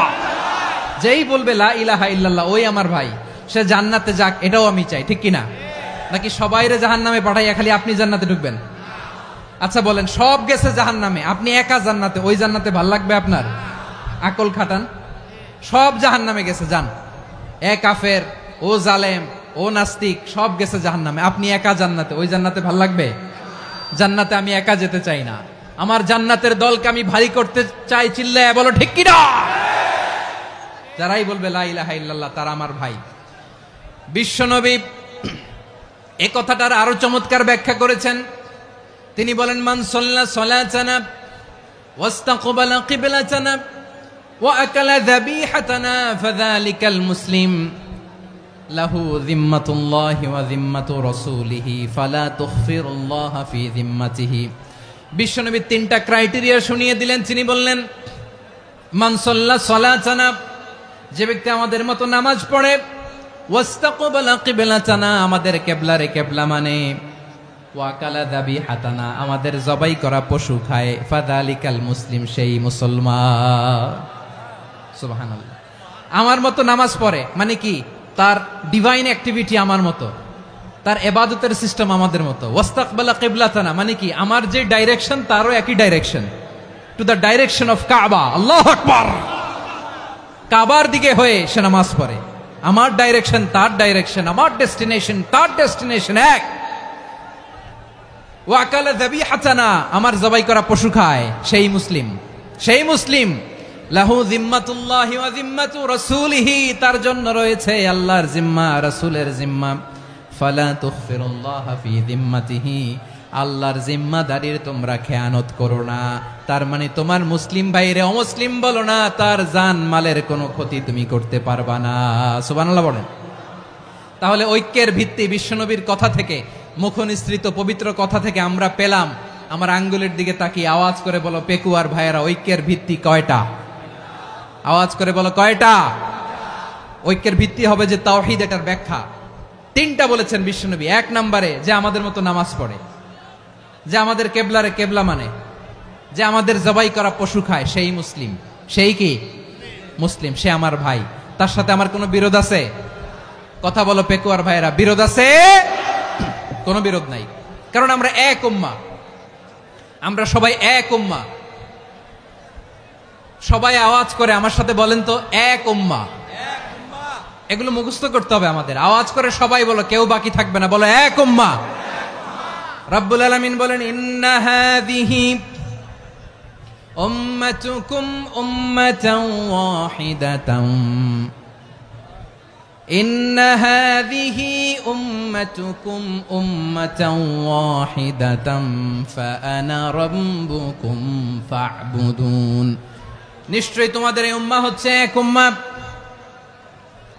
যেই বলবে লা ইলাহা ইল্লাল্লাহ ওই আমার ভাই, সে জান্নাতে যাক, এটাও আমি চাই, ঠিক কিনা? নাকি সবাইরে জাহান্নামে পাঠাইয়া খালি আপনি জান্নাতে ঢুকবেন? আচ্ছা বলেন, সব গেছে জাহান্নামে, আপনি একা জান্নাতে, ওই জান্নাতে ভাল লাগবে আপনার? আকল খাটান। সব জাহান্নামে গেছে, যান। এ কাফের, ও জালেম, ও নাস্তিক, সব গেছে জাহান্নামে, আপনি একা জান্নাতে, ওই জান্নাতে ভাল লাগবে? জান্নাতে আমি একা যেতে চাই না, আমার জান্নাতের দলকে আমি ভারী করতে চাই। চিল্লায় বলো ঠিক কিনা? যারাই বলবে লা ইলাহা ইল্লাল্লাহ তারা আমার ভাই। বিশ্বনবী এ কথাটার আরো চমৎকার ব্যাখ্যা করেছেন। তিনি বলেন, মান সাল্লা সালাতানা ওয়াস্তাকবালা কিবলাতানা ওয়া আকালা যাবিহাতানা ফাযালিকাল মুসলিম লাহু যিম্মাতুল্লাহি ওয়া যিম্মাতু রাসূলিহি ফালা তুখফিরুল্লাহা ফি যিম্মাতিহি। বিশ্বনবী তিনটা ক্রাইটেরিয়া শুনিয়ে দিলেন। তিনি বললেন, মান সাল্লা সালাতানা, যে ব্যক্তি আমাদের মতো নামাজ পড়ে, ওয়াস্তাকবালা কিবলাতানা, আমাদের কিবলারে কিবলা মানে, ওয়াকালা যাবিহাতানা, আমাদের জবাই করা পশু খায়, ফাযালিকাল মুসলিম, সেই মুসলমান। সুবহানাল্লাহ। আমার মতো নামাজ পড়ে মানে কি? তার ডিভাইন অ্যাক্টিভিটি আমার মতো, তার ইবাদতের সিস্টেম আমাদের মতো। ওয়াস্তাকবালা কিবলাতানা মানে কি? আমার যে ডাইরেকশন তারও একই direction, to the direction of কাবা। আল্লাহু আকবার। কাবার দিকে হয়ে সে নামাজ পড়ে। আমার ডাইরেকশন তার ডাইরেকশন, আমার ডেস্টিনেশন তার ডেস্টিনেশন এক। ওয়াকালা যাবিহাতানা, আমার জবাই করা পশু খায়, সেই মুসলিম। সেই মুসলিম। লাহু যিম্মাতুল্লাহি ওয়া যিম্মাতু রাসূলিহি, তার জন্য রয়েছে আল্লাহর জিম্মা, রাসূলের জিম্মা। ফালা তুখফিরুল্লাহা ফি যিম্মাতিহি, আল্লাহর জিম্মাদারির তোমরা খেয়ানত করো না। তার মানে তোমার মুসলিম ভাইরে অমুসলিম বলো না, তার জান মালের কোনো ক্ষতি তুমি করতে পারবা না। সুবহানাল্লাহ বলেন। তাহলে ঐক্যের ভিত্তি বিশ্বনবীর কথা থেকে, মুখনিসৃত পবিত্র কথা থেকে আমরা পেলাম। আমার আঙ্গুলের দিকে তাকিয়ে আওয়াজ করে বলো পেকুয়ার ভাইয়েরা, ঐক্যের ভিত্তি কয়টা? আওয়াজ করে বলো কয়টা? ঐক্যের ভিত্তি হবে যে তাওহীদ, এটার ব্যাখ্যা তিনটা বলেছেন বিশ্বনবী। এক নম্বরে, যে আমাদের মতো নামাজ পড়ে, যে আমাদের কেবলারে কেবলা মানে, যে আমাদের জবাই করা পশু খায়, সেই মুসলিম। সেই কি? মুসলিম। সে আমার ভাই, তার সাথে আমার কোনো বিরোধ আছে? কথা বলো পেকুয়ার ভাইয়েরা, বিরোধ আছে? কোনো বিরোধ নাই, কারণ আমরা এক উম্মাহ, আমরা সবাই এক উম্মাহ। সবাই আওয়াজ করে আমার সাথে বলেন তো, এক উম্মাহ। এগুলো মুখস্থ করতে হবে আমাদের। আওয়াজ করে সবাই বলো, কেউ বাকি থাকবে না, বলো এক উম্মাহ। রব্বুল আলামিন বলেন, ইন্না হাযিহি উম্মাতুকুম উম্মাতান ওয়াহিদাতান, ইন্না হাযিহি উম্মাতুকুম উম্মাতান ওয়াহিদাতান ফাআনা রাব্বুকুম ফা'বুদুন। নিশ্চয়ই তোমাদের এই উম্মাহ হচ্ছে এক উম্মাহ,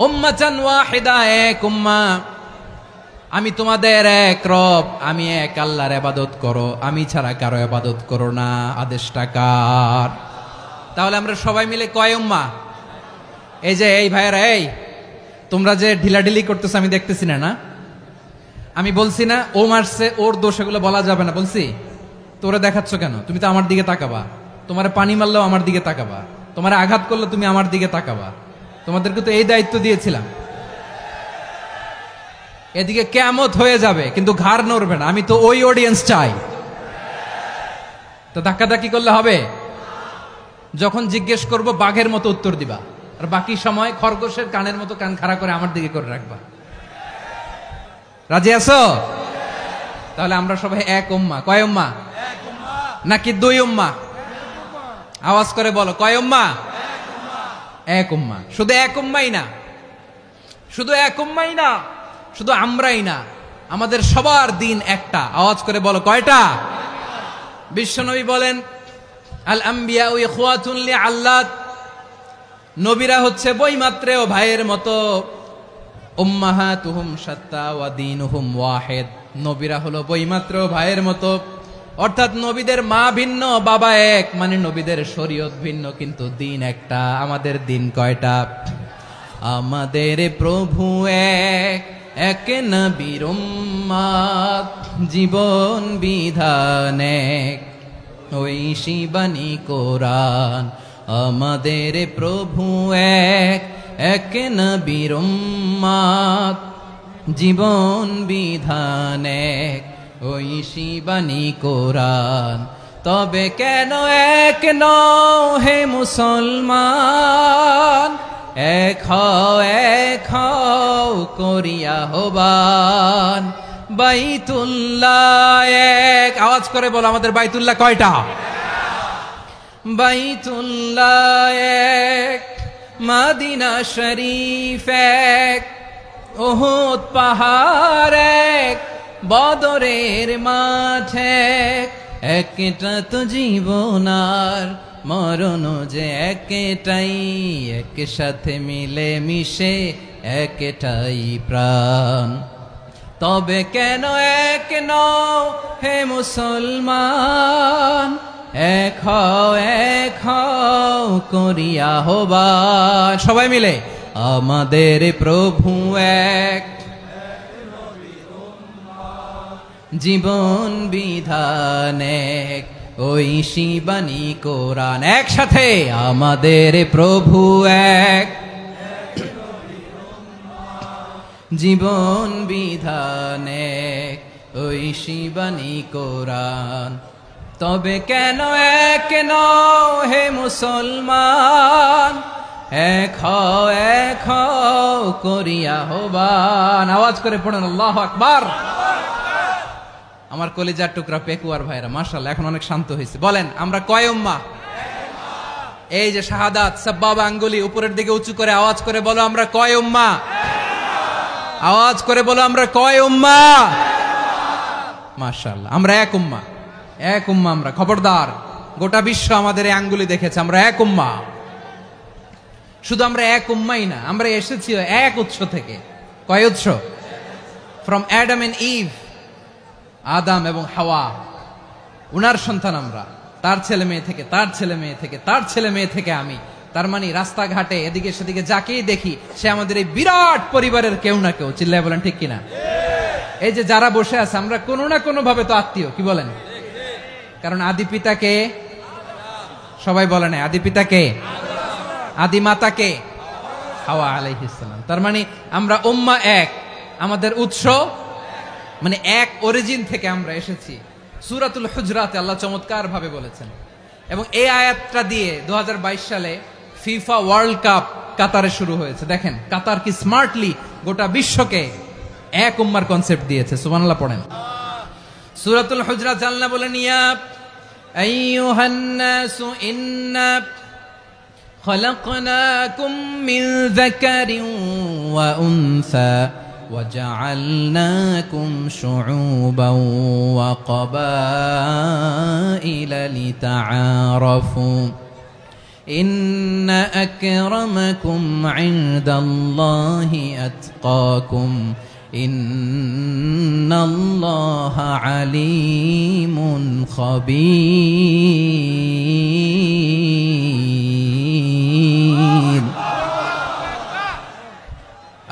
উম্মাতান ওয়াহিদা, এক উম্মাহ। আমি তোমাদের এক রব, আমি এক আল্লাহর ইবাদত করো, আমি ছাড়া কারো ইবাদত করো না। আদেশটা কার? তাহলে আমরা সবাই মিলে কয় উম্মাহ? এই যে এই ভাইয়েরা, এই তোমরা যে ঢিলাঢিলি করতেছো আমি দেখতেছি না, না? আমি বলছি না ও মারছে, ওর দোষ, এগুলো বলা যাবে না বলছি? তোরা দেখাচ্ছ কেন? তুমি তো আমার দিকে তাকাবা। তোমার পানি মারলেও আমার দিকে তাকাবা, তোমার আঘাত করলে তুমি আমার দিকে তাকাবা। তোমাদেরকে তো এই দায়িত্ব দিয়েছিলাম। এদিকে কিয়ামত হয়ে যাবে কিন্তু ঘাড় নড়বে না। আমি তো ওই অডিয়েন্স চাই। তো ধাক্কাধাক্কি করলে হবে? যখন জিজ্ঞেস করব বাঘের মতো উত্তর দিবা, আর বাকি সময় খরগোশের কানের মতো কান খাড়া করে আমার দিকে করে রাখবা। রাজি আছো? তাহলে আমরা সবাই এক উম্মাহ। কয় উম্মাহ? নাকি দুই উম্মাহ? আওয়াজ করে বলো, কয় উম্মাহ? এক উম্মাহ। শুধু এক উম্মাই না, শুধু এক উম্মাই না, শুধু আমরাই না, আমাদের সবার দিন একটা। আওয়াজ করে বলো কয়টা? বিশ্বনবী বলেন, আল আম্বিয়াউ ইখওয়াতুন লিআল্লাত, নবীরা হচ্ছে বৈমাত্রেয় ভাইয়ের মতো। উম্মাহাতুহুম শাত্তা ওয়া দীনুহুম ওয়াহিদ, নবীরা হলো বৈমাত্রেয় ভাইয়ের মতো। অর্থাৎ নবীদের মা ভিন্ন, বাবা এক, মানে নবীদের শরীয়ত ভিন্ন, কিন্তু দিন একটা। আমাদের দিন কয়টা? আমাদের প্রভু এক, এক নবীর উম্মত, জীবন বিধান এক, ওই শিবানী কোরআন। আমাদের প্রভু এক, এক নবীর উম্মত, জীবন বিধান এক, ওই শিবানী কোরআন। তবে কেন এক নও হে মুসলমান, এক হও করিয়া হবান। বাইতুল্লাহ এক, আওয়াজ করে বলো আমাদের বাইতুল্লাহ কয়টা? বাইতুল্লাহ এক, মদিনা শরীফ এক, উহুদ পাহাড় এক, বদরের মাঠ এক। একটা তো জীবন আর মরণ যে একটাই, এক সাথে মিলে মিশে একটাই প্রাণ। তবে কেন এক নও হে মুসলমান, এক হও করিয়া হবান। সবাই মিলে আমাদের প্রভু এক, জীবন বিধান এক, ওই শিবানী কোরআন। একসাথে আমাদের প্রভু এক, জীবন বিধান এক, ওই শিবানী কোরআন। তবে কেন এক নও হে মুসলমান, এক হও করিয়া হবান। আওয়াজ করে পড়েন আল্লাহু আকবার। আমার কলিজার টুকরা পেকুয়ার ভাইরা মাশাআল্লাহ এখন অনেক শান্ত হয়েছে। বলেন আমরা কয় উম্মাহ? এই যে শাহাদাত সাব্বাবা আঙ্গুলি উপরের দিকে উঁচু করে আওয়াজ করে বলো আমরা কয় উম্মাহ? আওয়াজ করে বলো আমরা কয় উম্মাহ? মাশাআল্লাহ আমরা এক উম্মাহ, এক উম্মাহ আমরা। খবরদার, গোটা বিশ্ব আমাদের এই আঙ্গুলি দেখেছে আমরা এক উম্মাহ। শুধু আমরা এক উম্মাই না, আমরা এসেছি এক উৎস থেকে। কয় উৎস? ফ্রম অ্যাডাম এন্ড ইভ, আদম এবং হাওয়া, উনার সন্তান আমরা। তার ছেলে মেয়ে থেকে, তার ছেলে মেয়ে থেকে, তার ছেলে মেয়ে থেকে আমি। তার মানে রাস্তাঘাটে এদিকে সেদিকে যাকেই দেখি সে আমাদের এই বিরাট পরিবারের কেউ না কেউ। চিল্লায় বলেন ঠিক কিনা? এই যে যারা বসে আছে আমরা কোনো না কোনো ভাবে তো আত্মীয়, কি বলেন? কারণ আদি পিতাকে সবাই বলে না, আদি পিতাকে, আদি মাতাকে হাওয়া আলাইহিস সালাম। তার মানে আমরা উম্মাহ এক, আমাদের উৎস মানে এক অরিজিন থেকে আমরা এসেছি। সূরাতুল হুজরাতে আল্লাহ চমৎকার ভাবে বলেছেন। এবং এই আয়াতটা দিয়ে 2022 সালে ফিফা ওয়ার্ল্ড কাপ কাতারে শুরু হয়েছে। দেখেন কাতার কি স্মার্টলি গোটা বিশ্বকে এক উম্মার কনসেপ্ট দিয়েছে। সুবহানাল্লাহ পড়েন। সূরাতুল হুজরাত আল্লাহ বলেন ইয়া আইয়ুহান নাসু ইন্না খলাকনাকুম মিন যাকারিন ওয়া উনসা وجعلناكم شعوبا وقبائل لتعارفوا إن أكرمكم عند الله أتقاكم إن الله عليم خبير।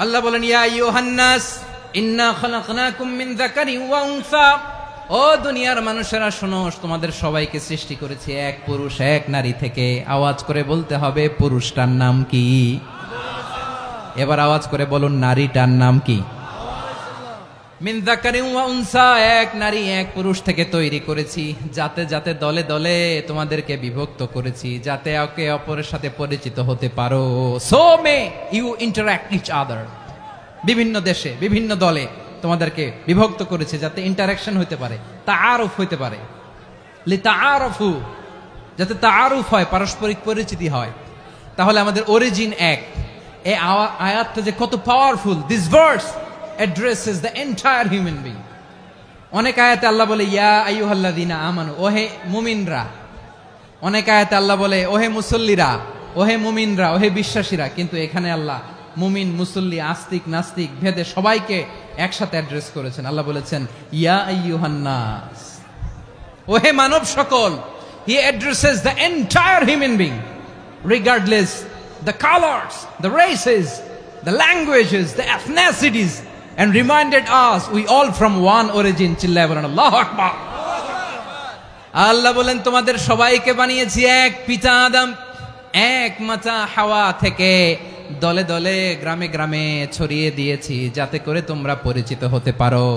আল্লাহ বলেন ইয়া আইয়ুহান নাস ইন্না খালাকনাকুম মিন যাকারিন ওয়া উনসা, ও দুনিয়ার মানুষেরা শোনো, তোমাদের সবাইকে সৃষ্টি করেছি এক পুরুষ এক নারী থেকে। আওয়াজ করে বলতে হবে পুরুষটার নাম কি? এবার আওয়াজ করে বলুন নারীটার নাম কি? মিন যাকারিন ওয়া উনসা, এক নারী এক পুরুষ থেকে তৈরি করেছি। যাতে যাতে দলে দলে তোমাদেরকে বিভক্ত করেছি, যাতে একে অপরের সাথে পরিচিত হতে পারো। So may you interact each other. বিভিন্ন দেশে বিভিন্ন দলে তোমাদেরকে বিভক্ত করেছে যাতে ইন্টারাকশন হতে পারে, তাআরুফ হতে পারে। লিতাআরফু, যাতে তাআরুফ হয়, পারস্পরিক পরিচিতি হয়। তাহলে আমাদের অরিজিন এক। এই আয়াতটা যে কত powerful. This verse addresses the entire human being. অনেক আয়াতে আল্লাহ বলে ইয়া আইয়ুহাল্লাযীনা আমানু, ওহে মুমিনরা। অনেক আয়াতে আল্লাহ বলে ওহে মুসল্লিরা, ওহে মুমিনরা, ওহে বিশ্বাসীরা। কিন্তু এখানে আল্লাহ মুমিন মুসল্লি আস্তিক নাস্তিক ভেদে সবাইকে একসাথে অ্যাড্রেস করেছেন। আল্লাহ বলেছেন ইয়া আইয়ুহান নাস, ওহে মানব সকল। He addresses the entire human being regardless the colors, the races, the languages, the ethnicities, and reminded us we all from one origin. চিল্লায় বলেন আল্লাহু আকবার। আল্লাহ বলেন তোমাদের সবাইকে বানিয়েছি এক পিতা আদম, এক মাতা হাওয়া থেকে। দলে দলে গ্রামে গ্রামে ছড়িয়ে দিয়েছি যাতে করে তোমরা পরিচিত হতে পারো।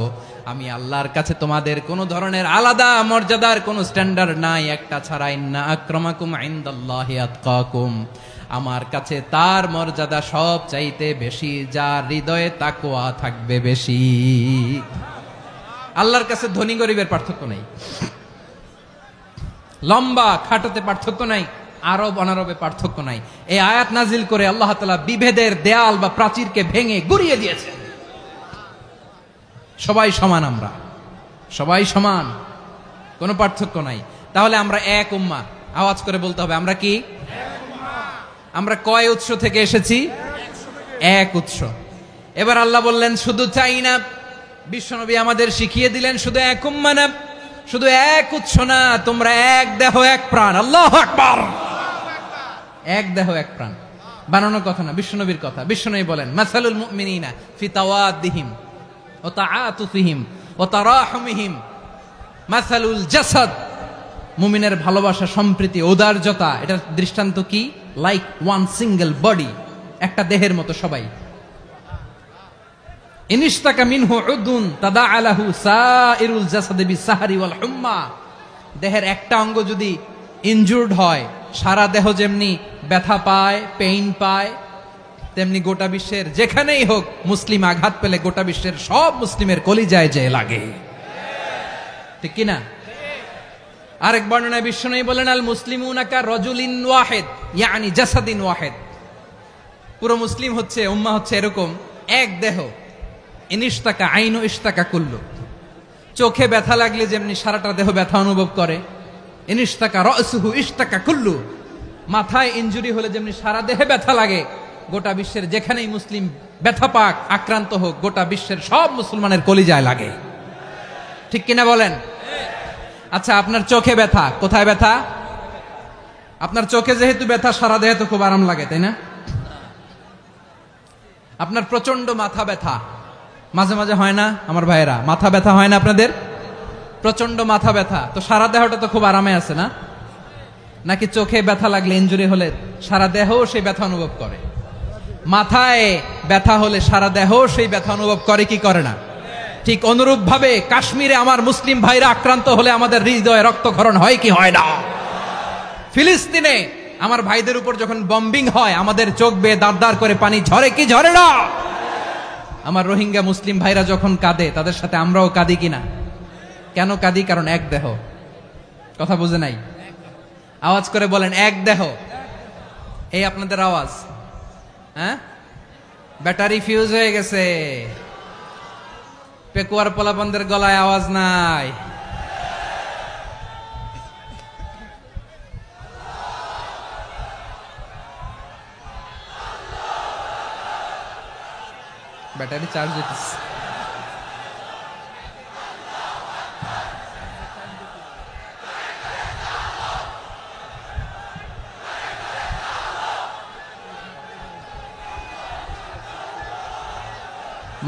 আমি আল্লাহর কাছে তোমাদের কোনো ধরনের আলাদা মর্যাদার কোনো স্ট্যান্ডার্ড নাই, একটা ছাড়া। ইন্না আক্রামাকুম ইনদাল্লাহি আতকাকুম, আমার কাছে তার মর্যাদা সব চাইতে বেশি যার হৃদয়ে তাকওয়া থাকবে বেশি। আল্লাহর কাছে ধনী গরিবের পার্থক্য নাই, লম্বা খাটোতে পার্থক্য নাই, আরব অনারবে পার্থক্য নাই। এই আয়াত নাজিল করে আল্লাহ তাআলা বিভেদের দেয়াল বা প্রাচীরকে ভেঙে গুড়িয়ে দিয়েছেন। সবাই সমান, আমরা সবাই সমান, কোনো পার্থক্য নাই। তাহলে আমরা এক উম্মাহ, আওয়াজ করে বলতে হবে আমরা কি? আমরা কয় উৎস থেকে এসেছি? এক উৎস। এবার আল্লাহ বললেন শুধু চাই না, বিশ্বনবী আমাদের শিখিয়ে দিলেন শুধু এক উম্মাহ না, শুধু এক উৎস না, তোমরা এক দেহ এক প্রাণ। আল্লাহু আকবার। এক দেহ এক প্রাণ বানানো কথা না, বিশ্বনবীর কথা। বিশ্বনবী বলেন মাসালুল মুমিনিনা ফি তাওয়াদ্দিহিম ওয়া তাআতুফিহিম ওয়া তারাহুমিহিম মাসালুল জাসাদ, মুমিনের ভালোবাসা, সম্প্রীতি, ঔদার্যতা, এটার দৃষ্টান্ত কি? লাইক ওয়ান সিঙ্গেল বডি, একটা দেহের মতো সবাই। ইনিশতাকা মিনহু উদুন তাদাআলাহু সাইরুল জাসাদি বিসাহরি ওয়াল হুম্মা, দেহের একটা অঙ্গ যদি ইনজুরড হয় সারা দেহ যেমনি ব্যথা পায়, পেইন পায়, তেমনি গোটা বিশ্বের যেখানেই হোক মুসলিম আঘাত পেলে গোটা বিশ্বের সব মুসলিমের কলিজায় যে লাগে, ঠিক কিনা? আরেক বর্ণনায় বিশ্বনবী বলেন আল মুসলিমুনা কা রাজুলিন ওয়াহিদ ইয়ানি জাসাদিন ওয়াহিদ, পুরো মুসলিম হচ্ছে, উম্মাহ হচ্ছে এরকম এক দেহ। ইনিশতাকা আইনু ইশতাকা কুল্লু, চোখে ব্যথা লাগলে যেমনি সারাটা দেহ ব্যথা অনুভব করে, ইনিশতাকা রাসুহু ইশতাকা কুল্লু, মাথায় ইনজুরি হলে যেমনি সারা দেহে ব্যথা লাগে, গোটা বিশ্বের যেখানেই মুসলিম ব্যথা পাক, আক্রান্ত হোক, গোটা বিশ্বের সব মুসলমানের কলিজায় লাগে, ঠিক কিনা বলেন? আচ্ছা, আপনার চোখে ব্যথা, কোথায় ব্যথা? আপনার চোখে যেহেতু ব্যথা, সারা দেহে তো খুব আরাম লাগে, তাই না? আপনার প্রচন্ড মাথা ব্যথা মাঝে মাঝে হয় না আমার ভাইয়েরা? মাথা ব্যথা হয় না আপনাদের? প্রচন্ড মাথা ব্যথা, তো সারা দেহটা তো খুব আরামে আছে না? নাকি চোখে ব্যথা লাগলে, ইনজুরি হলে সারা দেহ সেই ব্যথা অনুভব করে? মাথায় ব্যথা হলে সারা দেহ সেই ব্যথা অনুভব করে কি করে না? ঠিক অনুরূপ ভাবে কাশ্মীরে আমার মুসলিম ভাইরা আক্রান্ত হলে আমাদের হৃদয়ে রক্তক্ষরণ হয় কি হয় না? ফিলিস্তিনে আমার ভাইদের উপর যখন বম্বিং হয় আমাদের চোখ বেয়ে দাঁড় দাঁড় করে পানি ঝরে কি ঝরে না? আমার রোহিঙ্গা মুসলিম ভাইরা যখন কাঁদে তাদের সাথে আমরাও কাঁদি কিনা? কেন কাঁদি? কারণ এক দেহ। কথা বুঝে নাই? আওয়াজ করে বলেন এক দেহ। এই আপনাদের আওয়াজ, হ্যাঁ? ব্যাটারি ফিউজ হয়ে গেছে, পেকুয়ার পোলাপানদের গলায় আওয়াজ নাই। ব্যাটারি চার্জ হইতেছে।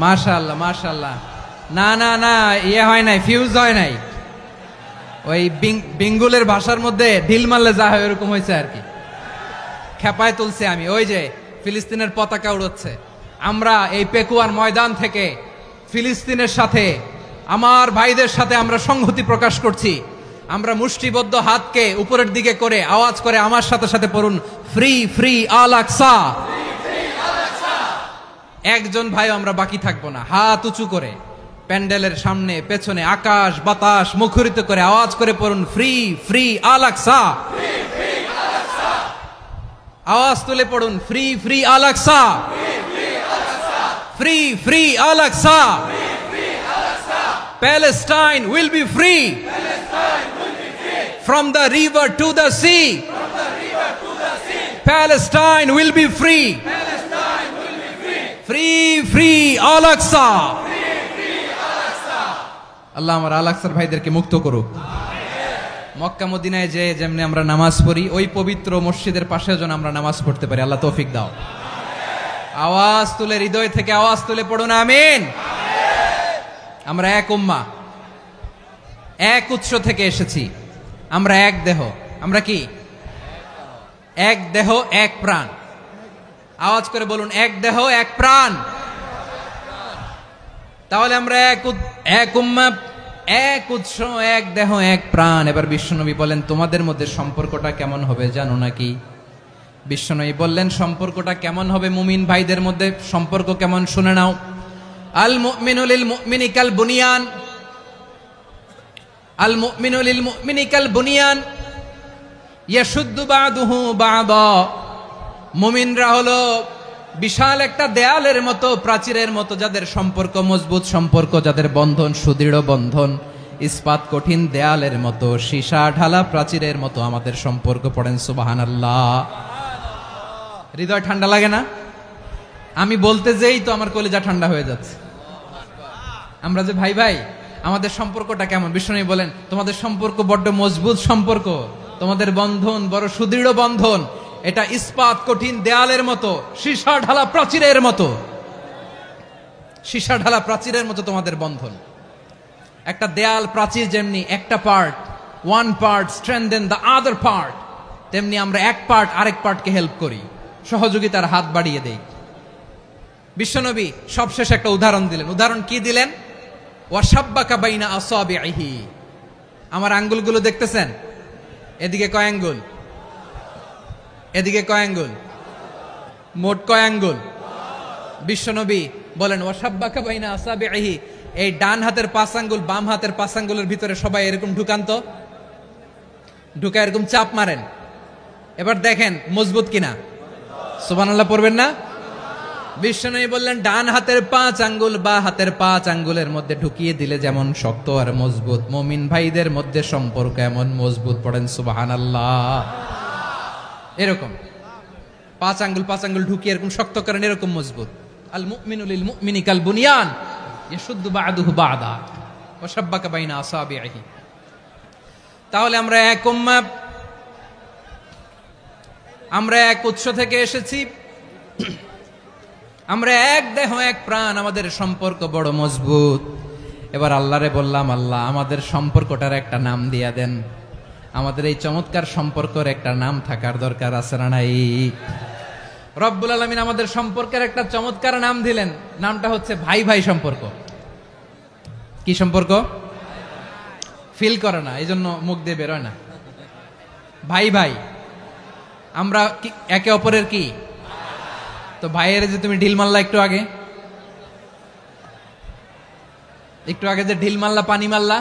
মাশাআল্লাহ মাশাআল্লাহ। না না না, ইয়ে হয় নাই, ফিউজ হয় নাই। ওই বেঙ্গলের ভাষার মধ্যে ঢিল মারলে যা হয় ওরকম হয়েছে আর কি। খেপায় তুলছে আমি। ওই যে ফিলিস্তিনের পতাকা উড়ছে, আমরা এই পেকুয়ার ময়দান থেকে ফিলিস্তিনের সাথে, আমার ভাইদের সাথে আমরা সংহতি প্রকাশ করছি। আমরা মুষ্টিবদ্ধ হাতকে উপরের দিকে করে আওয়াজ করে আমার সাথে সাথে পড়ুন, ফ্রি ফ্রি আল আকসা। একজন ভাই আমরা বাকি থাকবো না। হাত উঁচু করে প্যান্ডেলের সামনে পেছনে আকাশ বাতাস মুখরিত করে আওয়াজ করে পড়ুন, ফ্রি ফ্রি আল আকসা। আওয়াজ তুলে পড়ুন, free free Al Aqsa, free free Al Aqsa. Palestine will be free from the river to the sea. Palestine will be free. Free free Al Aqsa. আল্লাহ আমার আল আকসার ভাইদেরকে মুক্ত করুক। মক্কা মদিনায় যে যেমনি আমরা নামাজ পড়ি, ওই পবিত্র মসজিদের পাশে যেন আমরা নামাজ পড়তে পারি। আল্লাহ তৌফিক দাও। আওয়াজ তুলে, হৃদয় থেকে আওয়াজ তুলে পড়ুন আমিন। আমরা এক উম্মাহ, এক উৎস থেকে এসেছি, আমরা এক দেহ। আমরা কি? এক দেহ এক প্রাণ। আওয়াজ করে বলুন, এক দেহ এক প্রাণ। তাহলে আমরা এক উম্মাহ, এক উৎস, এক দেহ, এক প্রাণ। এবার বিশ্বনবী বলেন তোমাদের মধ্যে সম্পর্কটা কেমন হবে জানো নাকি? বিশ্বনবী বললেন সম্পর্কটা কেমন হবে মুমিন ভাইদের মধ্যে সম্পর্ক কেমন শুনে নাও। আল মুমিনু লিল মুমিনি কাল বুনিয়ান, আল মুমিনু লিল মুমিনি কাল বুনিয়ান ইয়াশুদ্দু বাদুহু বাদা। মুমিনরা হলো বিশাল একটা দেয়ালের মতো, প্রাচীরের মতো, যাদের সম্পর্ক মজবুত সম্পর্ক, যাদের বন্ধন সুদৃঢ় বন্ধন, ইস্পাত কঠিন দেয়ালের মতো, সীসা ঢালা প্রাচীরের মতো আমাদের সম্পর্ক। পড়েন সুবহানাল্লাহ। হৃদয় ঠান্ডা লাগে না? আমি বলতে যেই তো আমার কলিজা ঠান্ডা হয়ে যাচ্ছে। আমরা যে ভাই ভাই, আমাদের সম্পর্কটা কেমন? বিষ্ণু বলেন তোমাদের সম্পর্ক বড্ড মজবুত সম্পর্ক, তোমাদের বন্ধন বড় সুদৃঢ় বন্ধন, এটা ইস্পাত কঠিন দেয়ালের মতো, সীসা ঢালা প্রাচীরের মতো, সীসা ঢালা প্রাচীরের মতো তোমাদের বন্ধন। একটা দেয়াল প্রাচীর যেমনি একটা part, one part strengthen the other part, তেমনি আমরা এক পার্ট আরেক পার্টকে হেল্প করি, সহযোগিতার হাত বাড়িয়ে দেই। বিশ্বনবী সবশেষ একটা উদাহরণ দিলেন। উদাহরণ কি দিলেন? ওয়াশাব্বাকা বাইনা আসাবিহি। আমার আঙ্গুলগুলো দেখতেছেন? এদিকে কয় আঙ্গুল, এদিকে কয় আঙ্গুল, মোট কয় আঙ্গুল? বিশ্বনবী বলেন ওয়াশাব্বাকা বাইনা আসাবিহি, এই ডান হাতের 5 আঙ্গুল বাম হাতের 5 আঙ্গুলের ভিতরে সবাই এরকম ঢুকান তো, ঢুকা এরকম চাপ মারেন। এবার দেখেন মজবুত কিনা। সুবহানাল্লাহ পড়বেন না? বিশ্বনবী বললেন ডান হাতের 5 আঙ্গুল বা হাতের 5 আঙ্গুলের মধ্যে ঢুকিয়ে দিলে যেমন শক্ত আর মজবুত, মুমিন ভাইদের মধ্যে সম্পর্ক এমন মজবুত। পড়েন সুবহানাল্লাহ। এরকম 5 আঙ্গুল ঢুকিয়ে এরকম শক্ত করেন, এরকম মজবুত। আল মুমিনু লিল মুমিনি কাল বুনিয়ান ইয়াশুদ্দু বাদুহু বাদা ওয়া শাব্বাকা বাইনা আসাবিহি। তাহলে আমরা এক উম্মাহ, আমরা এক উৎস থেকে এসেছি, আমরা এক দেহ এক প্রাণ, আমাদের সম্পর্ক বড় মজবুত। এবার আল্লাহরে বললাম আল্লাহ আমাদের সম্পর্কটার একটা নাম দিয়া দেন। আমাদের এই চমৎকার সম্পর্কের একটা নাম থাকার দরকার আছে না নাই? রব্বুল আলামিন আমাদের সম্পর্কের একটা চমৎকার নাম দিলেন। নামটা হচ্ছে ভাই ভাই সম্পর্ক। কি সম্পর্ক? ফিল করে না, এই জন্য মুখ দিয়ে বেরোয় না। ভাই ভাই, আমরা একে অপরের কি? তো ভাইয়ের যে তুমি ঢিল মারলা একটু আগে, একটু আগে যে ঢিল মারলা, পানি মারলা,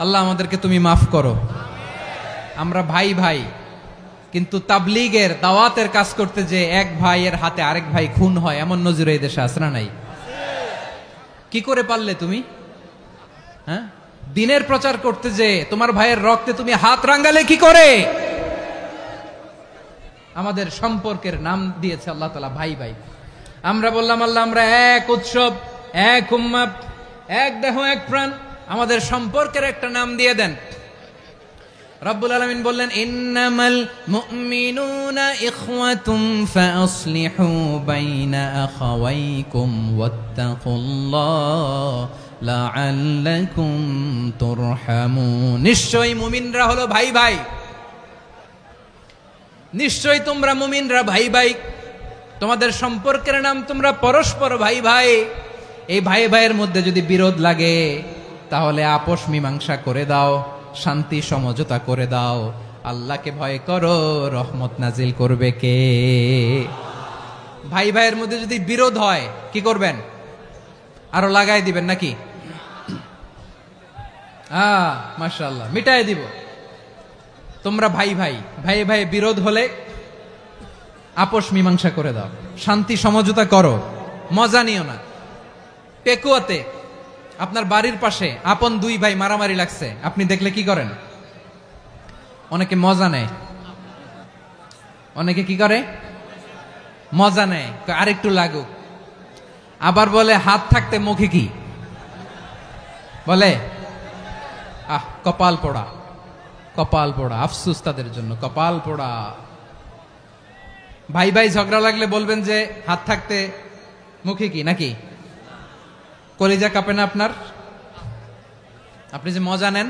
আল্লাহ আমাদেরকে তুমি মাফ করো। আমরা ভাই ভাই, কিন্তু তাবলীগের দাওয়াতের কাজ করতে যে এক ভাইয়ের হাতে আরেক ভাই খুন হয়, এমন নজির এই দেশে আছে না নাই? কি করে পারলে তুমি? হ্যাঁ, দিনের প্রচার করতে যে তোমার ভাইয়ের রক্তে তুমি হাত রাঙ্গালে কি করে? আমাদের সম্পর্কের নাম দিয়েছে আল্লাহ তাআলা ভাই ভাই। আমরা বললাম আল্লাহ আমরা এক উৎসব, এক উম্মাহ, এক দেহ এক প্রাণ, আমাদের সম্পর্কের একটা নাম দিয়ে দেন। রব্বুল আলামিন বললেন ইন্নামাল মুমিনুনা ইখওয়াতুম ফাসলিহু বাইনা আখাওয়াইকুম ওয়াত্তাকুল্লাহ লাআল্লাকুম তুরহামুন। নিশ্চয়ই মুমিনরা হলো ভাই ভাই, নিশ্চয়ই তোমরা মুমিনরা ভাই ভাই, তোমাদের সম্পর্কের নাম তোমরা পরস্পর ভাই ভাই। এই ভাই ভাইয়ের মধ্যে যদি বিরোধ লাগে তাহলে আপোষ মীমাংসা করে দাও, শান্তি সমঝোতা করে দাও। আল্লাহকে ভয় করো, রহমত নাজিল করবে কে? ভাই ভাইয়ের মধ্যে যদি বিরোধ হয় কি করবেন? আরো লাগাই দিবেন নাকি? মাশাআল্লাহ, মিটাই দিব। তোমরা ভাই ভাই, ভাই ভাই বিরোধ হলে আপোষ মীমাংসা করে দাও, শান্তি সমঝোতা করো, মজা নিও না। পেকুয়াতে আপনার বাড়ির পাশে আপন 2 ভাই মারামারি লাগছে, আপনি দেখলে কি করেন? অনেকে মজা নেয়। অনেকে কি করে? মজা নেয়, আরেকটু লাগুক। আবার বলে হাত থাকতে মুখে কি বলে? কপাল পোড়া, কপাল পোড়া। আফসোস তাদের জন্য, কপাল পোড়া। ভাই ভাই ঝগড়া লাগলে বলবেন যে হাত থাকতে মুখে কি, নাকি? কলিজা কাঁপে না আপনার? আপনি যে মজা নেন।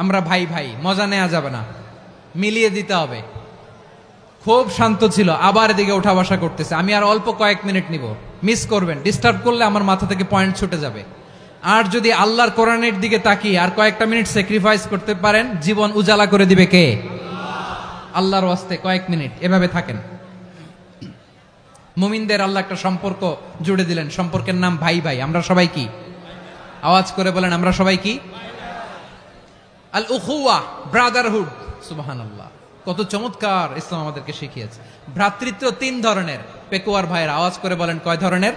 আমরা ভাই ভাই, মজা নেওয়া যাবে না, মিলিয়ে দিতে হবে। খুব শান্ত ছিল, আবার এদিকে ওঠা বসা করতেছে। আমি আর অল্প কয়েক মিনিট নিব, মিস করবেন, ডিস্টার্ব করলে আমার মাথা থেকে পয়েন্ট ছুটে যাবে। আর যদি আল্লাহর কোরআনের দিকে তাকিয়ে আর কয়েকটা মিনিট স্যাক্রিফাইস করতে পারেন, জীবন উজালা করে দিবে কে? আল্লাহর ওয়াস্তে কয়েক মিনিট এভাবে থাকেন। মুমিনদের আল্লাহ একটা সম্পর্ক জুড়ে দিলেন, সম্পর্কের নাম ভাই ভাই। আমরা সবাই কি? আওয়াজ করে বলেন, আমরা সবাই কি? আল উখুয়া, ব্রাদারহুড। সুবহানাল্লাহ, কত চমৎকার ইসলাম আমাদেরকে শিখিয়েছে। ভ্রাতৃত্ব তিন ধরনের। পেকুয়ার ভাইয়ের আওয়াজ করে বলেন, কয় ধরনের?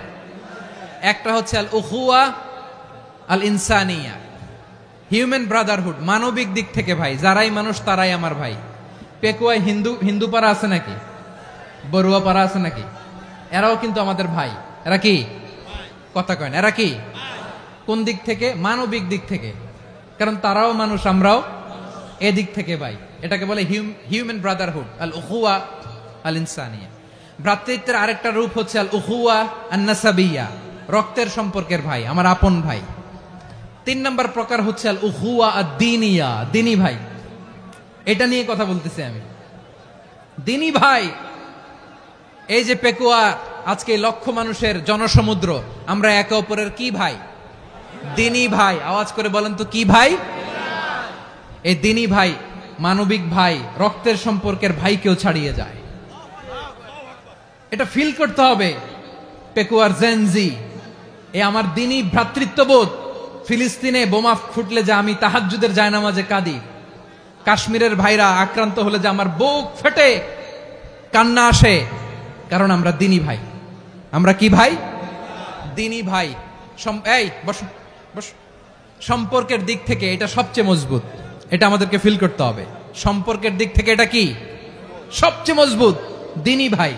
একটা হচ্ছে আল উখুয়া আল ইনসানিয়া, হিউম্যান ব্রাদারহুড, মানবিক দিক থেকে ভাই, যারাই মানুষ তারাই আমার ভাই। পেকুয়ায় হিন্দু পাড়া আছে নাকি? বড়ুয়া পাড়া আছে নাকি? এরাও কিন্তু আমাদের ভাই। এরা কি? কথা কয় না, এরা কি? কোন দিক থেকে? মানবিক দিক থেকে, কারণ তারাও মানুষ, আমরাও এদিক থেকে ভাই। এটাকে বলে হিউম্যান ব্রাদারহুড, আল উখুয়া আল ইনসানিয়া। ভ্রাতৃত্বের আরেকটা রূপ হচ্ছে আল উখুয়া আন নাসাবিয়া, রক্তের সম্পর্কের ভাই, আমার আপন ভাই। তিন নম্বর প্রকার হচ্ছে আল উখুয়া আদ দীনিয়া, দিনী ভাই। এটা নিয়ে কথা বলতেছি আমি, দিনী ভাই। এই যে পেকুয়া, আজকে লক্ষ মানুষের জনসমুদ্র, আমরা একে অপরের কি ভাই? দিনী ভাই। আওয়াজ করে বলেন তো, কি ভাই? এই দিনী ভাই, মানবিক ভাই, রক্তের সম্পর্কের ভাইকেও ছাড়িয়ে যায়। এটা ফিল করতে হবে। পেকুয়ার জেনজি, এ আমার দিনী ভ্রাতৃত্ববোধ। ফিলিস্তিনে বোমা ফুটলে যে আমি তাহাজ্জুদের জায়নামাজে কাঁদি, কাশ্মীরের ভাইরা আক্রান্ত হলে যে আমার বুক ফেটে কান্না আসে, কারণ আমরা দিনী ভাই। আমরা কি ভাই? দিনী ভাই। এই বস বস। সম্পর্কের দিক থেকে এটা সবচেয়ে মজবুত, এটা আমাদেরকে ফিল করতে হবে। সম্পর্কের দিক থেকে এটা কি? সবচেয়ে মজবুত, দিনী ভাই।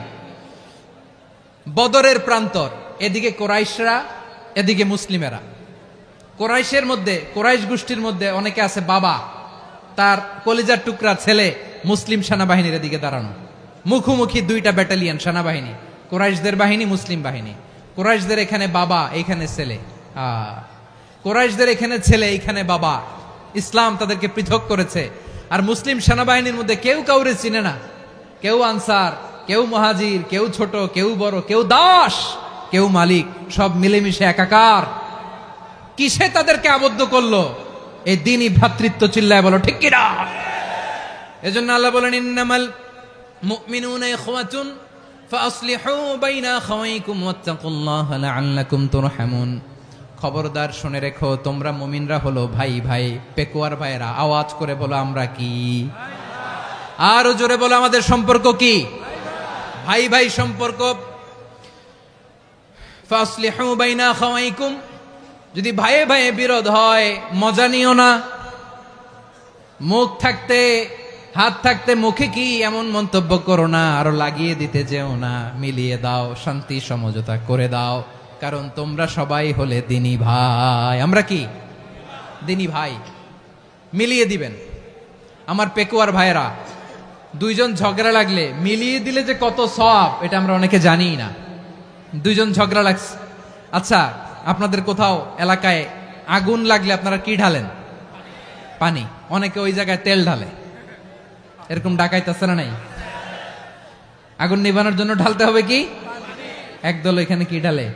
বদরের প্রান্তর, এদিকে কোরাইশরা, এদিকে মুসলিমেরা। কোরাইশের মধ্যে, কোরাইশ গোষ্ঠীর মধ্যে অনেকে আছে বাবা, তার কলিজার টুকরা ছেলে মুসলিম সেনাবাহিনীর এদিকে দাঁড়ানো, মুখোমুখি দুইটা ব্যাটালিয়ন সেনাবাহিনী, কোরাইশদের বাহিনী, মুসলিম বাহিনী। কোরাইশদের এখানে বাবা, এইখানে ছেলে। কোরাইশদের এখানে ছেলে, এইখানে বাবা। ইসলাম তাদেরকে পৃথক করেছে। আর মুসলিম সেনাবাহিনীর মধ্যে কেউ কাউরে চিনে না, কেউ আনসার, কেউ মুহাজির, কেউ ছোট, কেউ বড়, কেউ দাস, কেউ মালিক, সব মিলেমিশে একাকার। কিসে তাদেরকে আবদ্ধ করলো? এই দ্বীনি ভ্রাতৃত্ব। চিল্লায় বলো ঠিক কিনা? এজন্য আল্লাহ বলেন, ইন্নামাল মুমিনুনা ইখওয়াতুন ফাসলিহু বাইনা আখাওয়াইকুম ওয়াত্তাকুল্লাহা লাআল্লাকুম তুরহামুন। খবরদার শুনে রেখো, তোমরা মুমিনরা হলো ভাই ভাই। পেকুয়ার ভাইরা আওয়াজ করে বলো, আমরা কি? আরো জোরে বলো, আমাদের সম্পর্ক কি? ভাই ভাই সম্পর্ক। ফাসলিহু বাইনা আখাওয়াইকুম, যদি ভাইয়ে ভাইয়ে বিরোধ হয় মজা নিও না। মুখ থাকতে, হাত থাকতে মুখে কি এমন মন্তব্য করো না, আরো লাগিয়ে দিতে যেও না। মিলিয়ে দাও, শান্তি সমঝোতা করে দাও, কারণ তোমরা সবাই হলে দিনী ভাই। আমরা কি? দিনী ভাই। মিলিয়ে দিবেন। আমার পেকুয়ার ভাইয়েরা, দুইজন ঝগড়া লাগলে মিলিয়ে দিলে যে কত সওয়াব, এটা আমরা অনেকে জানি না। দুইজন ঝগড়া লাগছে, আচ্ছা আপনাদের কোথাও এলাকায় আগুন লাগলে আপনারা কি ঢালেন? পানি। অনেকে ওই জায়গায় তেল ঢালে। এরকম ডাকাইতেছে না নাই? আগুন নিভানোর জন্য ঢালতে হবে কি? একদল এখানে কি ঢালে?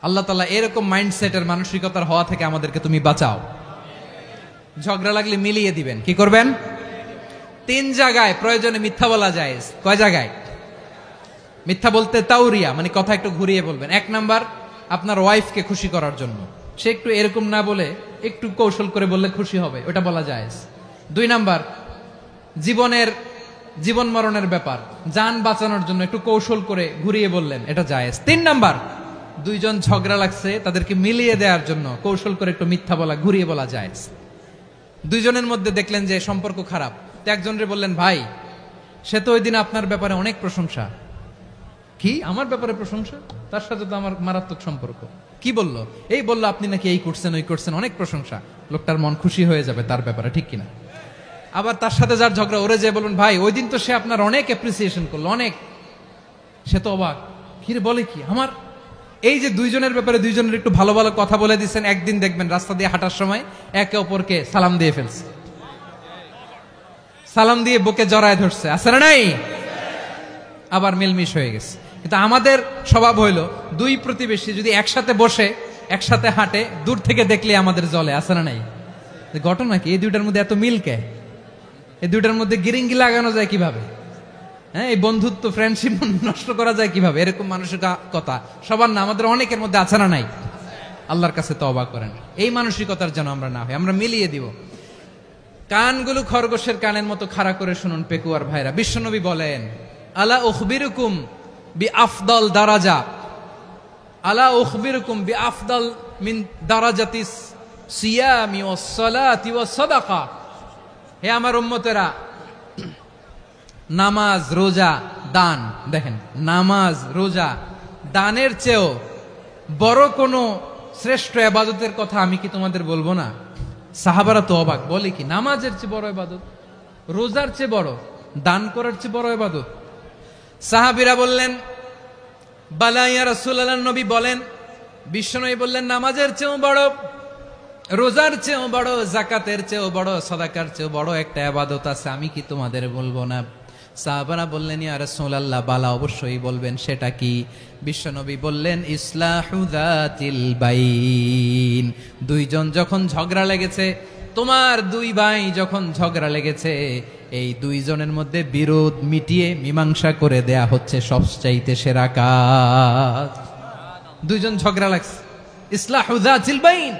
আল্লাহ তাআলা এরকম মাইন্ডসেটের, মানসিকতার হওয়া থেকে আমাদেরকে তুমি বাঁচাও। ঝগড়া লাগলে মিলিয়ে দিবেন। কি করবেন? তিন জায়গায় প্রয়োজনে মিথ্যা বলা যায়। কয় জায়গায় মিথ্যা বলতে? তাউরিয়া, মানে কথা একটু ঘুরিয়ে বলবেন। এক নাম্বার, আপনার ওয়াইফকে খুশি করার জন্য, সে একটু এরকম না বলে একটু কৌশল করে বললে খুশি হবে, ওটা বলা যায়। দুই নাম্বার, জীবন মরণের ব্যাপার, জান বাঁচানোর জন্য একটু কৌশল করে ঘুরিয়ে বললেন, এটা জায়েজ। তিন নাম্বার, দুইজন ঝগড়া লাগছে, তাদেরকে মিলিয়ে দেওয়ার জন্য কৌশল করে একটু মিথ্যা বলা, ঘুরিয়ে বলা জায়েজ। দুইজনের মধ্যে দেখলেন যে সম্পর্ক খারাপ, তো একজনরে বললেন, ভাই সে তো ওই দিন আপনার ব্যাপারে অনেক প্রশংসা। কি? আমার ব্যাপারে প্রশংসা? তার সাথে তো আমার মারাত্মক সম্পর্ক। কি বললো? এই বললো আপনি নাকি এই করছেন, ওই করছেন, অনেক প্রশংসা। লোকটার মন খুশি হয়ে যাবে তার ব্যাপারে, ঠিক কিনা? আবার তার সাথে যার ঝগড়া, ওরে যে বলুন, ভাই ওই দিন তো সে আপনার অনেক অ্যাপ্রিসিয়েশন করলো, অনেক। সে তো অবাক, কি রে বলে কি? আমার এই যে দুইজনের ব্যাপারে দুইজনের একটু ভালো ভালো কথা বলে দিচ্ছেন, একদিন দেখবেন রাস্তা দিয়ে হাঁটার সময় একে অপরকে সালাম দিয়ে ফেলছে। সালাম দিয়ে বুকে জড়ায় ধরছে, আছে না নাই? আবার মিলমিশ হয়ে গেছে। কিন্তু আমাদের স্বভাব হইল দুই প্রতিবেশী যদি একসাথে বসে একসাথে হাঁটে, দূর থেকে দেখলে আমাদের জলে, আছে না নাই? ঘটনা কি, এই দুইটার মধ্যে এত মিল কে? এই দুইটার মধ্যে গিরিঙ্গি লাগানো যায় কিভাবে? হ্যাঁ, এই বন্ধুত্ব ফ্রেন্ডশিপ নষ্ট করা যায় কিভাবে? এরকম মানসিকতা সবার না, আমাদের অনেকের মধ্যে আছে না নাই? আল্লাহর কাছে তওবা করেন, এই মানসিকতার যেন আমরা না হই, আমরা মিলিয়ে দিব। কানগুলো খরগোশের কানের মতো খাড়া করে শুনুন পেকুয়ার ভাইরা। বিশ্বনবী বলেন, আলা উখবিরুকুম বি আফদল দারাজা, আলা উখবিরুকুম বি আফদল মিন দারাজাতিস সিয়ামি ওয়াস সালাতি ওয়াস সাদাকা। হে আমার উম্মতেরা, নামাজ, রোজা, দান, দেখেন নামাজ, রোজা, দানের চেয়েও বড় কোন শ্রেষ্ঠ ইবাদতের কথা আমি কি তোমাদের বলবো না? সাহাবারা তো অবাক, বলে কি নামাজের চেয়ে বড় ইবাদত, রোজার চেয়ে বড়, দান করার চেয়ে বড় ইবাদত? সাহাবীরা বললেন, বালা ইয়া রাসূলুল্লাহ। নবী বলেন, বিশ্বনবী বললেন, নামাজের চেয়েও বড়, রোজার চেয়েও বড়, যাকাতের চেয়েও বড়, সাদাকার চেয়েও বড় একটা ইবাদত আছে, আমি কি তোমাদের বলবো না? সাহাবারা বললেন, ইয়া রাসূলুল্লাহ, বালা অবশ্যই বলবেন, সেটা কি? বিশ্বনবী বললেন, ইসলাহু যাতিল বাইন। দুইজন যখন ঝগড়া লেগেছে, তোমার দুই ভাই যখন ঝগড়া লেগেছে, এই দুইজনের মধ্যে বিরোধ মিটিয়ে মীমাংসা করে দেয়া হচ্ছে সবচাইতে সেরা কাজ। দুইজন ঝগড়া লাগছে, ইসলাহু যাতিল বাইন,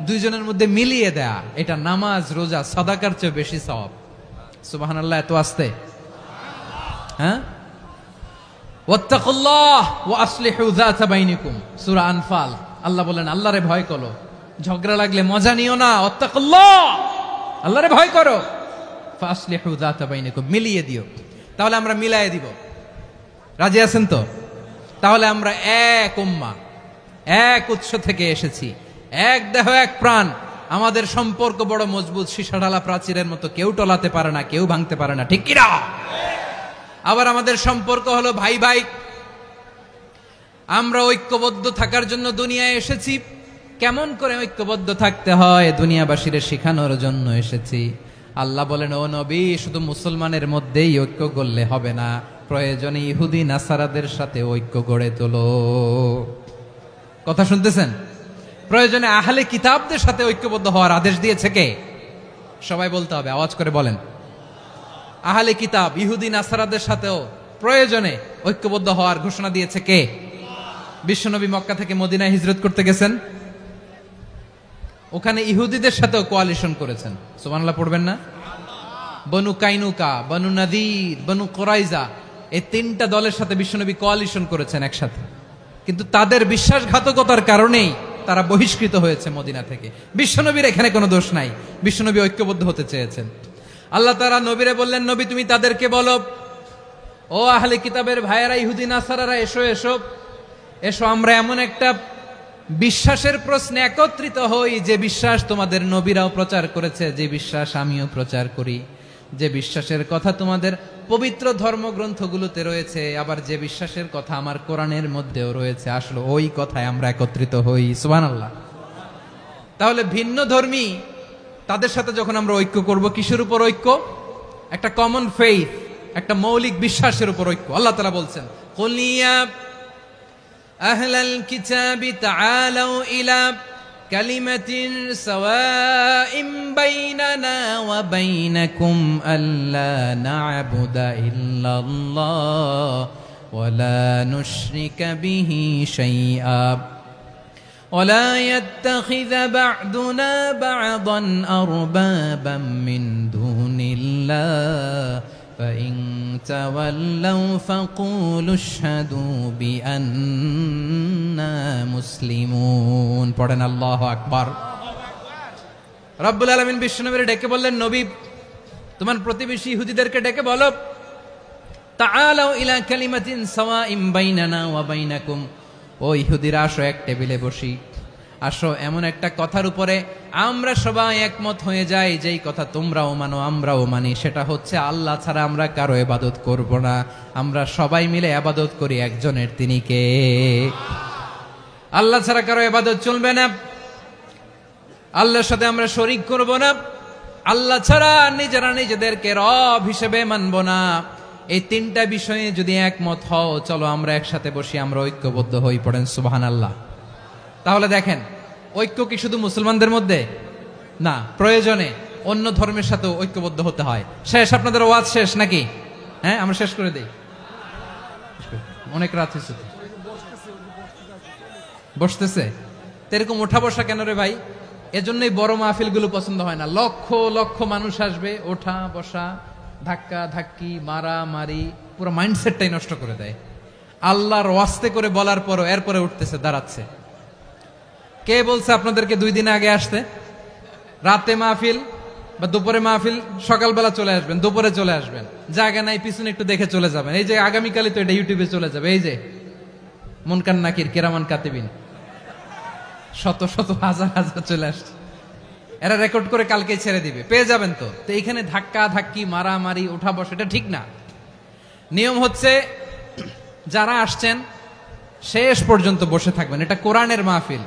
দুইজনের মধ্যে মিলিয়ে দেয়া, এটা নামাজ, রোজা, সাদাকার চেয়ে বেশি সওয়াব। সুবহানাল্লাহ, এত আস্তে? হ্যাঁ, ওয়াত্তাকুল্লাহ ওয়া আসলিহু যাতা বাইনিকুম, সূরা আনফাল। আল্লাহ বলেন, আল্লাহরে ভয় করো, ঝগড়া লাগলে মজা নিও না, ওয়াত্তাকুল্লাহ, আল্লাহরে ভয় করো, ফাসলিহু যাতা বাইনিকুম, মিলিয়ে দিও। তাহলে আমরা মিলায়ে দিব, রাজি আছেন তো? তাহলে আমরা এক উম্মাহ, এক উৎস থেকে এসেছি, এক দেহ এক প্রাণ, আমাদের সম্পর্ক বড় মজবুত, সীসাঢালা প্রাচীরের মতো, কেউ টলাতে পারে না, কেউ ভাঙতে পারে না, ঠিক কিনা? আবার আমাদের সম্পর্ক হলো ভাই ভাই, আমরা ঐক্যবদ্ধ থাকার জন্য দুনিয়ায় এসেছি। কেমন করে ঐক্যবদ্ধ থাকতে হয় দুনিয়াবাসীর শেখানোর জন্য এসেছি। আল্লাহ বলেন, ও নবী, শুধু মুসলমানের মধ্যেই ঐক্য গড়লে হবে না, প্রয়োজনে ইহুদি নাসারাদের সাথে ঐক্য গড়ে তোলো। কথা শুনতেছেন? প্রয়োজনে আহলে কিতাবদের সাথে ঐক্যবদ্ধ হওয়ার আদেশ দিয়েছে কে? সবাই বলতে হবে, আওয়াজ করে বলেন। আহলে কিতাব ইহুদি নাসারাদের সাথেও প্রয়োজনে ঐক্যবদ্ধ হওয়ার ঘোষণা দিয়েছে কে? বিশ্বনবী মক্কা থেকে মদিনায় হিজরত করতে গেছেন, ওখানে ইহুদিদের সাথেও কোয়ালিশন করেছেন। সুবহানাল্লাহ পড়বেন না? বনু কাইনুকা, বনু নাদির, বনু কুরাইজা, এই তিনটা দলের সাথে বিশ্বনবী কোয়ালিশন করেছেন একসাথে। কিন্তু তাদের বিশ্বাসঘাতকতার কারণেই তারা বহিষ্কৃত হয়েছে মদিনা থেকে। বিশ্বনবীর এখানে কোনো দোষ নাই, বিশ্বনবী ঐক্যবদ্ধ হতে চেয়েছেন। আল্লাহ তাআলা নবীরে বললেন, নবী তুমি তাদেরকে বলো, ও আহলে কিতাবের ভাইয়েরা, ইহুদি নাসারারা, এসো এসো এসো, আমরা এমন একটা বিশ্বাসের প্রশ্নে একত্রিত হই, যে বিশ্বাস তোমাদের নবীরাও প্রচার করেছে, যে বিশ্বাস আমিও প্রচার করি, যে বিশ্বাসের কথা তোমাদের পবিত্র ধর্মগ্রন্থগুলোতে রয়েছে, আবার যে বিশ্বাসের কথা আমার কোরআনের মধ্যেও রয়েছে, আসলে ওই কথায় আমরা একত্রিত হই। সুবহানাল্লাহ। তাহলে ভিন্ন ধর্মী তাদের সাথে যখন আমরা ঐক্য করব, কিসের উপর ঐক্য? একটা কমন ফেইথ, একটা মৌলিক বিশ্বাসের উপর ঐক্য। আল্লাহ তাআলা বলছেন, কুল ইয়া আহলাল কিতাবি তাআলাউ ইলা কালিমাতিন সাওয়াইম বাইনানা ওয়া বাইনাকুম আল্লা না'বুদা ইল্লাল্লাহ ওয়া লা নুশরিকা বিহি শাইআ ولا يتخذ بعضنا بعضا أربابا من دون الله فإن تولوا فقولوا اشهدوا بأننا مسلمون। পড়েন আল্লাহু আকবার। রব্বুল আলামিন বিশ্বনবীর ডেকে বললেন, নবী তোমার প্রতিবেশী ইহুদিদেরকে ডেকে বলো, তাআলাউ ইলা কালিমাতিন সাওয়াইম বাইনানা ওয়া বাইনাকুম, ও ইহুদিরা আসো, এক টেবিলে বসি, আসো এমন একটা কথার উপরে আমরা সবাই একমত হয়ে যাই, যেই কথা তোমরাও মানো আমরাও মানি, সেটা হচ্ছে আল্লাহ ছাড়া আমরা কারো ইবাদত করব না, আমরা সবাই মিলে ইবাদত করি একজনের, তিনি কে? আল্লাহ ছাড়া কারো ইবাদত চলবে না, আল্লাহর সাথে আমরা শরীক করব না, আল্লাহ ছাড়া নিজেরা নিজেদেরকে রব হিসেবে মানব না। এই তিনটা বিষয়ে যদি একমত হও, চলো আমরা একসাথে বসি, আমরা ঐক্যবদ্ধ হই। পড়েন সুবহানাল্লাহ। তাহলে দেখেন, ঐক্য কি শুধু মুসলমানদের মধ্যে না, প্রয়োজনে অন্য ধর্মের সাথে ঐক্যবদ্ধ হতে হয়। শেষ, আপনাদের ওয়াজ শেষ নাকি? হ্যাঁ, আমরা শেষ করে দেই, অনেক রাত হয়েছে। বসতেছে তো এরকম ওঠা বসা কেন রে ভাই? এজন্যই বড় মাহফিল গুলো পছন্দ হয় না। লক্ষ লক্ষ মানুষ আসবে, ওঠা বসা, ধাক্কা ধাক্কি, মারা মারি, পুরো মাইন্ডসেটটাই নষ্ট করে দেয়। আল্লাহর ওয়াস্তে করে বলার পরও এরপরে উঠতেছে, দাঁড়াচ্ছে। কে বলছে আপনাদেরকে 2 দিন আগে আসতে? রাতে মাহফিল বা দুপুরে মাহফিল, সকালবেলা চলে আসবেন, দুপুরে চলে আসবেন, জায়গা নাই পিছনে একটু দেখে চলে যাবেন। এই যে আগামীকালই তো এটা ইউটিউবে চলে যাবে। এই যে মুনকার নাকির, কেরামান কাতিবিন, শত শত হাজার হাজার চলে আসছে, এরা রেকর্ড করে কালকে ছেড়ে দিবে, পেয়ে যাবেন। তো এইখানে ধাক্কা ধাক্কি, মারামারি, ওঠা বসা, এটা ঠিক না। নিয়ম হচ্ছে যারা আসছেন শেষ পর্যন্ত বসে থাকবেন। এটা কোরআনের মাহফিল।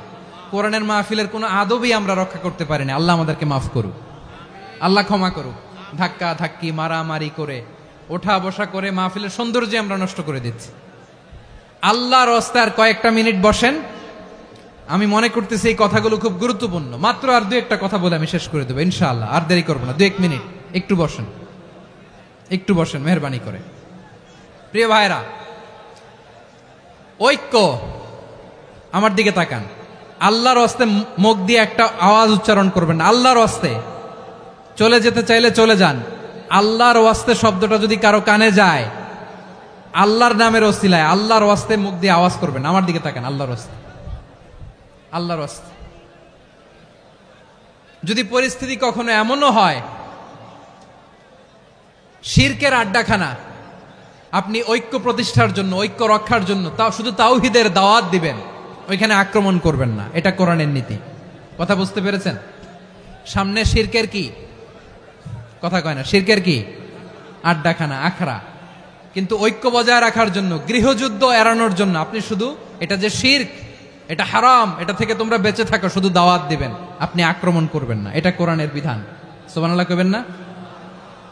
কোরআনের মাহফিলের কোনো আদবই আমরা রক্ষা করতে পারিনি। আল্লাহ আমাদেরকে মাফ করুক, আল্লাহ ক্ষমা করুক। ধাক্কা ধাক্কি, মারামারি করে, ওঠা বসা করে মাহফিলের সৌন্দর্য আমরা নষ্ট করে দিচ্ছি। আল্লাহর রাস্তায় আর কয়েকটা মিনিট বসেন। আমি মনে করতেছি এই কথাগুলো খুব গুরুত্বপূর্ণ। মাত্র আর 2-1টা কথা বলে আমি শেষ করে দেবো ইনশাআল্লাহ। আর দেরি করবো না, 2-1 মিনিট। একটু বসেন, একটু বসেন মেহরবানি করে। প্রিয় ভাইরা, ঐক্য, আমার দিকে তাকান। আল্লাহর রাস্তে মুখ দিয়ে একটা আওয়াজ উচ্চারণ করবেন, আল্লাহর রাস্তে। চলে যেতে চাইলে চলে যান। আল্লাহর ওয়াস্তে শব্দটা যদি কারো কানে যায়, আল্লাহর নামের ওসিলায় আল্লাহর ওয়াস্তে মুখ দিয়ে আওয়াজ করবেন। আমার দিকে তাকান, আল্লাহর ওয়াস্তে, আল্লাহর ওয়াস্তে। যদি পরিস্থিতি কখনো এমনও হয় শিরকের আড্ডাখানা, আপনি ঐক্য প্রতিষ্ঠার জন্য, ঐক্য রক্ষার জন্য তাও শুধু তাওহীদের দাওয়াত দিবেন, ওইখানে আক্রমণ করবেন না। এটা কোরআনের নীতি। কথা বুঝতে পেরেছেন? সামনে শিরকের কি কথা কয় না, শিরকের কি আড্ডাখানা, আখড়া। কিন্তু ঐক্য বজায় রাখার জন্য, গৃহযুদ্ধ এড়ানোর জন্য আপনি শুধু এটা যে শিরক, এটা হারাম, এটা থেকে তোমরা বেঁচে থাকো, শুধু দাওয়াত দিবেন, আপনি আক্রমণ করবেন না। এটা কোরআনের বিধান। সুবহানাল্লাহ কইবেন না?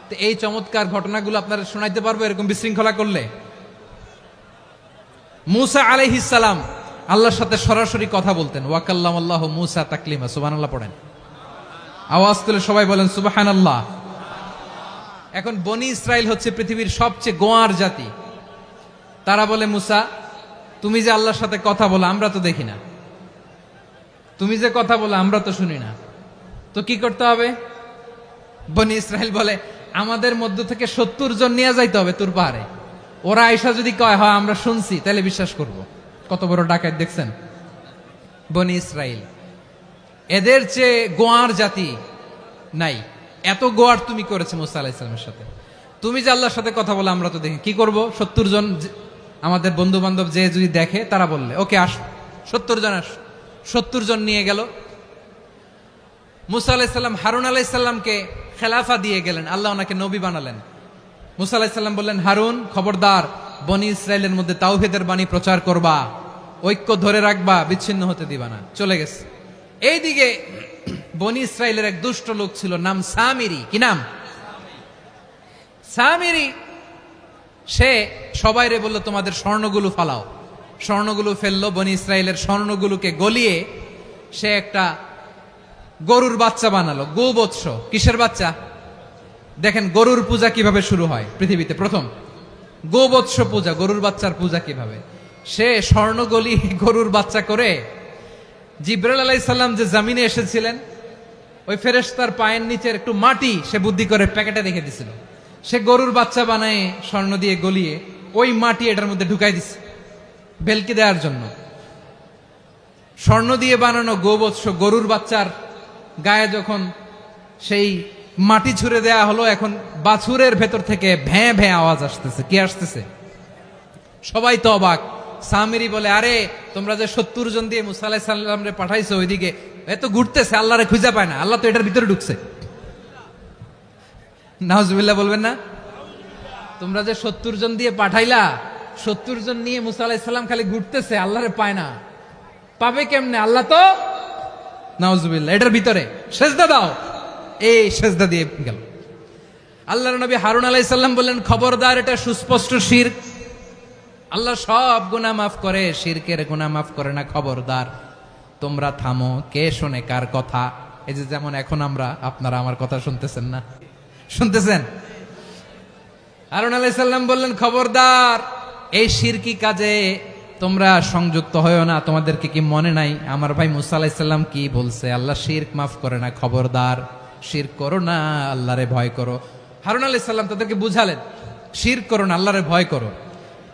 তো এই চমৎকার ঘটনাগুলো আপনারা শোনাইতে পারবো এরকম বিশৃঙ্খলা করলে। মূসা আলাইহিস সালাম আল্লাহর সাথে সরাসরি কথা বলতেন। ওয়াকাল্লামাল্লাহু মূসা তাকলিমা। সুবহানাল্লাহ পড়েন, আওয়াজ তুলে সবাই বলেন সুবহানাল্লাহ। এখন বনি ইসরাইল হচ্ছে পৃথিবীর সবচেয়ে গোয়ার জাতি। তারা বলে, মূসা তুমি যে আল্লাহর সাথে কথা বলো আমরা তো দেখি না, তুমি যে কথা বলো আমরা তো শুনি না, তো কি করতে হবে? বনি ইসরাইল বলে, আমাদের মধ্য থেকে 70 জন নিয়ে যাইতে হবে তুর পাহাড়ে। ওরা আয়সা যদি কয় হয় আমরা শুনছি, তাহলে বিশ্বাস করব। কত বড় ডাকাত দেখছেন বনি ইসরাইল। এদের চেয়ে গোয়ার জাতি নাই। এত গোয়ার তুমি করেছে মুসা আলাইহিস সালামের সাথে। তুমি যে আল্লাহর সাথে কথা বলে আমরা তো দেখি, কি করব? 70 জন আমাদের বন্ধু বান্ধব যে যদি দেখে, তারা বললে ওকে আস, 70 জন আস। 70 জন নিয়ে গেল। মুসা আলাইহিস সালাম হারুন আলাইহিস সালামকে খেলাফা দিয়ে গেলেন, আল্লাহ ওনাকে নবী বানালেন। মুসা আলাইহিস সালাম বললেন, হারুন খবরদার, বনি ইসরাইলের মধ্যে তাওহীদের বাণী প্রচার করবা, ঐক্য ধরে রাখবা, বিচ্ছিন্ন হতে দিবা না। চলে গেছে। এইদিকে বনি ইসরাইলের এক দুষ্ট লোক ছিল, নাম সামিরি। কি নাম? সামিরি। সে সবাই রে বললো, তোমাদের স্বর্ণগুলো ফালাও। স্বর্ণগুলো ফেললো। বনি ইসরাইলের স্বর্ণগুলোকে গলিয়ে সে একটা গরুর বাচ্চা বানালো। গোবৎস। কিসের বাচ্চা? দেখেন গরুর পূজা কিভাবে শুরু হয় পৃথিবীতে প্রথম। গোবৎস পূজা, গরুর বাচ্চার পূজা কিভাবে। সে স্বর্ণ গলি গরুর বাচ্চা করে, জিবরাইল আলাইহিস সালাম যে জমিনে এসেছিলেন, ওই ফেরেশতার পায়ের নিচের একটু মাটি সে বুদ্ধি করে প্যাকেটে রেখে দিছিল। সে গরুর বাচ্চা বানায় স্বর্ণ দিয়ে গলিয়ে ওই মাটি এটার মধ্যে ঢুকাই দিছে ভেলকি দেওয়ার জন্য। স্বর্ণ দিয়ে বানানো গোবৎস গরুর বাচ্চার গায়ে যখন সেই মাটি ছুঁড়ে দেয়া হলো, এখন বাছুরের ভেতর থেকে ভ্যাঁ ভ্যাঁ আওয়াজ আসতেছে। কি আসতেছে? সবাই তো অবাক। সামিরি বলে, আরে তোমরা যে 70 জন দিয়ে মুসা আলাইহিস সালাম রে পাঠাইছো, ওইদিকে এত ঘুরতেছে, আল্লাহরে খুঁজে পায় না, আল্লাহ তো এটার ভিতরে ঢুকছে। নাউজুবিল্লাহ বলবেন না? তোমরা যে 70 জন দিয়ে পাঠাইলা, 70 জন নিয়ে মুসা আলাইহিস সালাম খালি ঘুরতেছে, আল্লাহরে পায় না। পাবে কেমনে? আল্লাহ তো নাউজুবিল্লাহ এটার ভিতরে। সেজদা দাও। এই সেজদা দিয়ে গেল। আল্লাহর নবী হারুন আলাইহিস সালাম বললেন, খবরদার, এটা সুস্পষ্ট শিরক। আল্লাহ সব গুনাহ মাফ করে, শিরকের গুনাহ মাফ করে না, খবরদার তোমরা থামো। কে শোনে কার কথা? এই যে যেমন এখন আপনারা আমার কথা শুনতেছেন না? শুনতেছেন? হারুন আলাইহিস সালাম বললেন, খবরদার, এই শিরকি কাজে তোমরা সংযুক্ত হয়ো না। তোমাদেরকে কি মনে নাই আমার ভাই মুসা আলাইহিস সালাম কি বলছে? আল্লাহ শিরক মাফ করে না, খবরদার শিরক করো না, আল্লাহরে ভয় করো। হারুন আলাইহিস সালাম তাদেরকে বুঝালেন, শিরক করো না, আল্লাহরে ভয় করো।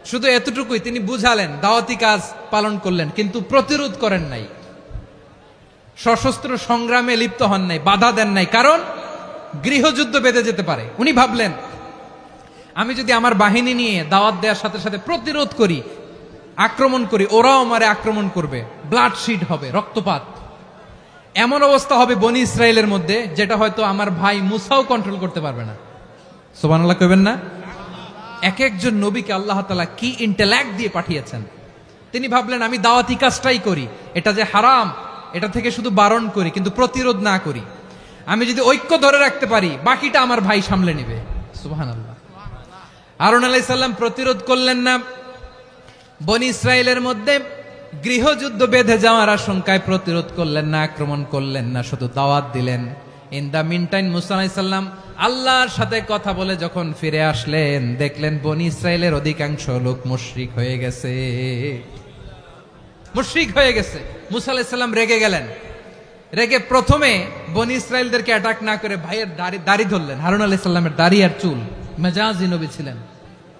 শুধু এতটুকুই তিনি বুঝালেন, দাওয়াতি কাজ পালন করলেন, কিন্তু প্রতিরোধ করেন নাই, সশস্ত্র সংগ্রামে লিপ্ত হন নাই, বাধা দেন নাই, কারণ গৃহযুদ্ধ বেঁধে যেতে পারে। উনি ভাবলেন, আমি যদি আমার বাহিনী নিয়ে দাওয়াত দেওয়ার সাথে সাথে প্রতিরোধ করি, আক্রমণ করি, ওরাও আমারে আক্রমণ করবে, ব্লাডশিড হবে, রক্তপাত, এমন অবস্থা হবে বনি ইসরায়েলের মধ্যে যেটা হয়তো আমার ভাই মুসাও কন্ট্রোল করতে পারবে না। সুবহানাল্লাহ কইবেন না? এক একজন নবীকে আল্লাহ তাআলা কি ইন্টেলেক্ট দিয়ে পাঠিয়েছেন। তিনি ভাবলেন, আমি দাওয়াতি কাজটাই করি, এটা যে হারাম এটা থেকে শুধু বারণ করি, কিন্তু প্রতিরোধ না করি। আমি যদি ঐক্য ধরে রাখতে পারি, বাকিটা আমার ভাই সামলে নেবে। সুবহানাল্লাহ। হারুন আলাইহিস সালাম প্রতিরোধ করলেন না, বনি ইসরায়েলের মধ্যে গৃহযুদ্ধ বেঁধে যাওয়ার আশঙ্কায় প্রতিরোধ করলেন না, আক্রমণ করলেন না, শুধু দাওয়াত দিলেন। ইন দা মিন টাইম মুসা আলাইহিস সালাম আল্লাহর সাথে কথা বলে যখন ফিরে আসলেন, দেখলেন বনি ইসরায়েলের অধিকাংশ লোক মুশরিক হয়ে গেছে, মুশরিক হয়ে গেছে। মুসা আলাইহিস সালাম রেগে গেলেন। রেগে প্রথমে বনি ইসরায়েলদেরকে অ্যাটাক না করে ভাইয়ের দাড়ি ধরলেন। হারুন আলাইহিস সালামের দাড়ি আর চুল, মেজাজি নবী ছিলেন।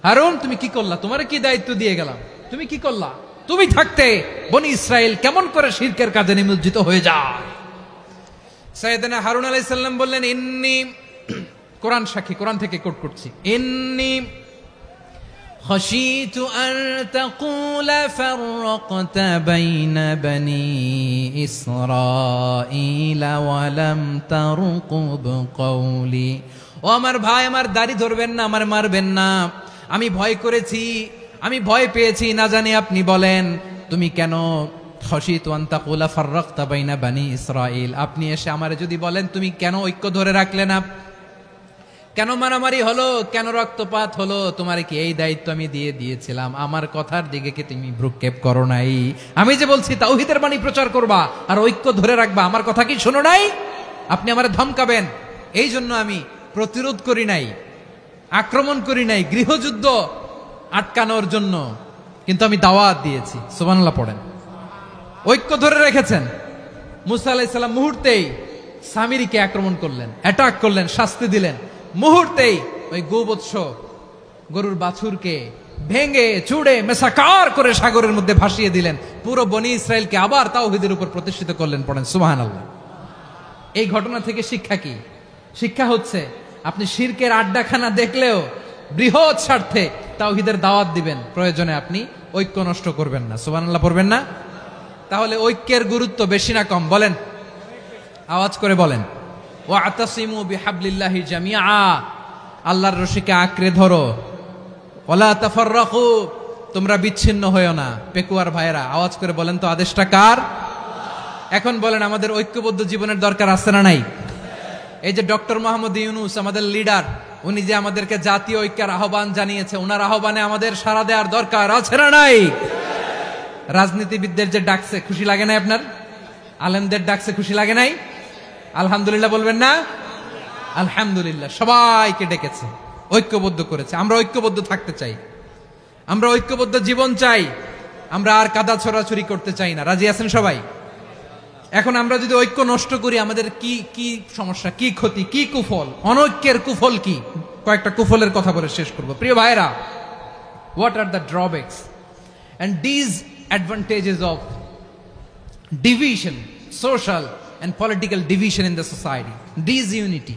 হারুন, তুমি কি করলা? তোমার কি দায়িত্ব দিয়ে গেলাম, তুমি কি করলা? তুমি থাকতে বনি ইসরায়েল কেমন করে শিরকের কাজে নিমজ্জিত হয়ে যায়? সাইয়েদনা হারুন আলাইহিস সালাম বললেন, ইন্নী, কোরআন সাক্ষী, কোরআন থেকে কোট করছি, ইন্নী খাশিতু আন তাকুলা ফাররাকতা বাইনা বনি ইসরাঈলা ওয়া লাম তারকুব কওলি। ও আমার ভাই, আমার দাড়ি ধরবেন না, আমার মারবেন না। আমি ভয় করেছি, আমি ভয় পেয়েছি, না জানি আপনি বলেন তুমি কেন খাশিতু আন তাকুলা ফাররাকতা বাইনা বনি ইসরাঈল, আপনি এসে আমারে যদি বলেন তুমি কেন ঐক্য ধরে রাখলে না, কেন মারামারি হলো, কেন রক্তপাত হলো, তোমারে কি এই দায়িত্ব আমি দিয়ে দিয়েছিলাম? আমার কথার দিকে কি তুমি ভ্রুক্ষেপ করো নাই? আমি যে বলছি তাওহীদের বাণী প্রচার করবা আর ঐক্য ধরে রাখবা, আমার কথা কি শোনো নাই? আপনি আমারে ধমকাবেন, এই জন্য আমি প্রতিরোধ করি নাই, আক্রমণ করি নাই, গৃহযুদ্ধ আটকানোর জন্য, কিন্তু আমি দাওয়াত দিয়েছি। সুবহানাল্লাহ পড়েন। ঐক্য ধরে রেখেছেন। মুসা আলাইহিস সালাম মুহূর্তেই সামিরীকে আক্রমণ করলেন, অ্যাটাক করলেন, শাস্তি দিলেন। মুহূর্তেই ওই গোবৎস গরুর বাছুরকে ভেঙে চুড়ে মেসাকার করে সাগরের মধ্যে ভাসিয়ে দিলেন। পুরো বনি ইসরায়েলকে আবার তাওহীদের উপর প্রতিষ্ঠিত করলেন। পড়েন সুবহানাল্লাহ। এই ঘটনা থেকে শিক্ষা কি? শিক্ষা হচ্ছে, আপনি শিরকের আড্ডাখানা দেখলেও বৃহৎ স্বার্থে তাওহীদের দাওয়াত দিবেন, প্রয়োজনে আপনি ঐক্য নষ্ট করবেন না। সুবহানাল্লাহ পড়বেন না? তাহলে ঐক্যের গুরুত্ব বেশি না কম? বলেন, আওয়াজ করে বলেন। ওয়াতাসিমু বিহাবলিল্লাহি জামিআ, আল্লাহর রশিকে আঁকড়ে ধরো। ওয়ালা তাফাররাকু, তোমরা বিচ্ছিন্ন হয়ো না। পেকুয়ার ভাইয়েরা আওয়াজ করে বলেন তো, আদেশটা কার? এখন বলেন, আমাদের ঐক্যবদ্ধ জীবনের দরকার আছে না নাই? এই যে ডক্টর মোহাম্মদ ইউনূস আমাদের লিডার, উনি যে আমাদেরকে জাতীয় ঐক্যের আহ্বান জানিয়েছে, ওনার আহ্বানে আমাদের সাড়া দেওয়ার দরকার আছে না নাই? রাজনীতিবিদদের যে ডাকছে, খুশি লাগে নাই আপনার? আলেমদের ডাকছে, খুশি লাগে নাই? আলহামদুলিল্লাহ বলবেন না? আলহামদুলিল্লাহ। সবাইকে ডেকেছে, ঐক্যবদ্ধ করেছে। আমরা ঐক্যবদ্ধ থাকতে চাই, আমরা ঐক্যবদ্ধ জীবন চাই, আমরা আর কাদা ছড়াছড়ি করতে চাই না। রাজি আছেন সবাই? এখন আমরা যদি ঐক্য নষ্ট করি, আমাদের কি কি সমস্যা, কি ক্ষতি, কি কুফল? অনৈক্যের কুফল কি? কয়েকটা কুফলের কথা বলে শেষ করব। প্রিয় ভাইরা, what are the drawbacks and disadvantages of division, social and political division in the society? Disunity.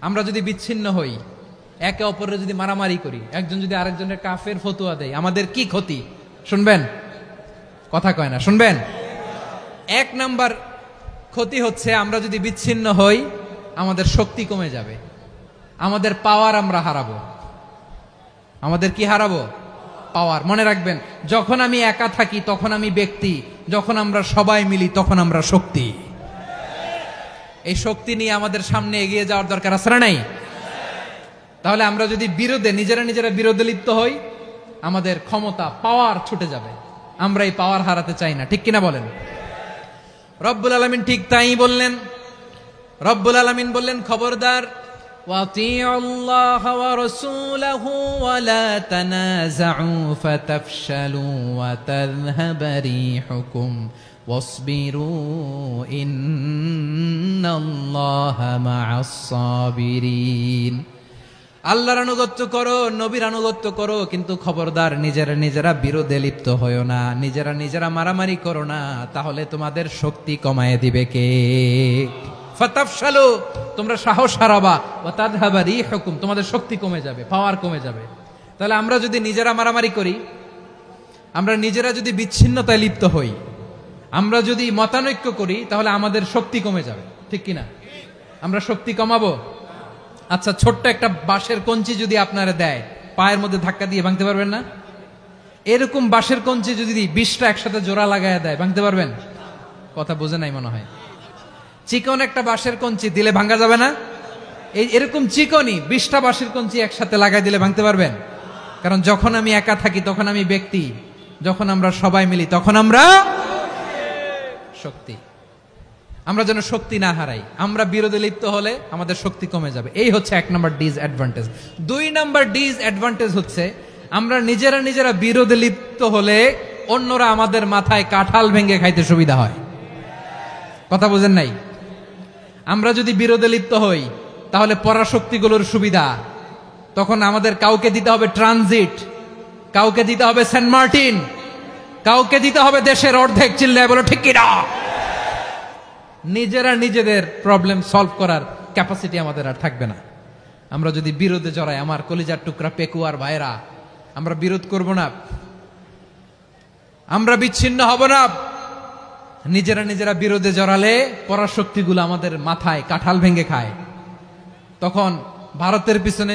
আমরা যদি বিচ্ছিন্ন হই, একে অপরের যদি মারামারি করি, একজন যদি আরেকজনের কাফের ফতোয়া দেয়, আমাদের কি ক্ষতি? শুনবেন? কথা কয় না, শুনবেন? এক নাম্বার ক্ষতি হচ্ছে, আমরা যদি বিচ্ছিন্ন হই, আমাদের শক্তি কমে যাবে, আমাদের পাওয়ার আমরা হারাবো। আমাদের কি হারাবো? পাওয়ার। মনে রাখবেন, যখন আমি একা থাকি তখন আমি ব্যক্তি, যখন আমরা সবাই মিলি তখন আমরা শক্তি। এই শক্তি নিয়ে আমাদের সামনে এগিয়ে যাওয়ার দরকার আছে না নাই? তাহলে আমরা যদি নিজেরা বিরোধে লিপ্ত হই, আমাদের ক্ষমতা, পাওয়ার ছুটে যাবে। আমরা এই পাওয়ার হারাতে চাই না, ঠিক কিনা বলেন? রব্বুল আলামিন ঠিক তাই বললেন। রব্বুল আলামিন বললেন, খবরদার, ওয়াতিউল্লাহ ওয়া রাসূলাহু ওয়া লা তানাযাউ ফাতাফশালু ওয়া তাযহাবা রিহুকুম ওয়াসবিরু ইন্নাল্লাহা মা'আস সাবিরিন। আল্লাহর আনুগত্য করো, নবীর আনুগত্য করো, কিন্তু খবরদার নিজেরা বিরোধে লিপ্ত হয়ো না, নিজেরা মারামারি করো না, তাহলে তোমাদের শক্তি কমায় দিবে কে? ফাতাফশালু, তোমরা সাহস হারাবা, ওয়া তাযহাবা রিহুকুম, তোমাদের শক্তি কমে যাবে, পাওয়ার কমে যাবে। তাহলে আমরা যদি নিজেরা মারামারি করি, আমরা নিজেরা যদি বিচ্ছিন্নতায় লিপ্ত হই, আমরা যদি মতানৈক্য করি, তাহলে আমাদের শক্তি কমে যাবে, ঠিক কিনা? আমরা শক্তি কমাবো? আচ্ছা, ছোট্ট একটা বাঁশের কঞ্চি যদি আপনারা দেয়, পায়ের মধ্যে ধাক্কা দিয়ে ভাঙতে পারবেন না? এরকম বাঁশের কঞ্চি যদি 20টা একসাথে জোড়া লাগায় দেয়, ভাঙতে পারবেন? কথা বোঝে নাই মনে হয়। চিকন একটা বাঁশের কঞ্চি দিলে ভাঙা যাবে না? এরকম চিকনই 20টা বাঁশের কঞ্চি একসাথে লাগাই দিলে ভাঙতে পারবেন? কারণ যখন আমি একা থাকি তখন আমি ব্যক্তি, যখন আমরা সবাই মিলি তখন আমরা শক্তি। আমরা যেন শক্তি না হারাই। আমরা বিরোধে লিপ্ত হলে আমাদের শক্তি কমে যাবে। এই হচ্ছে 1 নম্বর ডিসঅ্যাডভান্টেজ। 2 নম্বর ডিসঅ্যাডভান্টেজ হচ্ছে, আমরা নিজেরা বিরোধে লিপ্ত হলে অন্যরা আমাদের মাথায় কাঁঠাল ভেঙে খাইতে সুবিধা হয়। কথা বোঝেন নাই? আমরা যদি বিরোধে লিপ্ত হই, তাহলে পরাশক্তিগুলোর সুবিধা, তখন আমাদের কাউকে দিতে হবে ট্রানজিট, কাউকে দিতে হবে সেন্ট মার্টিন, কাউকে দিতে হবে দেশের অর্ধেক। চিল্লায় বলো ঠিক কিনা? নিজেদের প্রবলেম সলভ করার ক্যাপাসিটি আমাদের আর থাকবে না। আমরা যদি বিরোধে জড়াই, আমার কলিজার টুকরা পেকুয়ার ভাইরা, আমরা বিরোধ করব না, আমরা বিচ্ছিন্ন হব না। নিজেরা বিরোধে জড়ালে পরাশক্তিগুলো আমাদের মাথায় কাঁঠাল ভেঙে খায়। তখন ভারতের পিছনে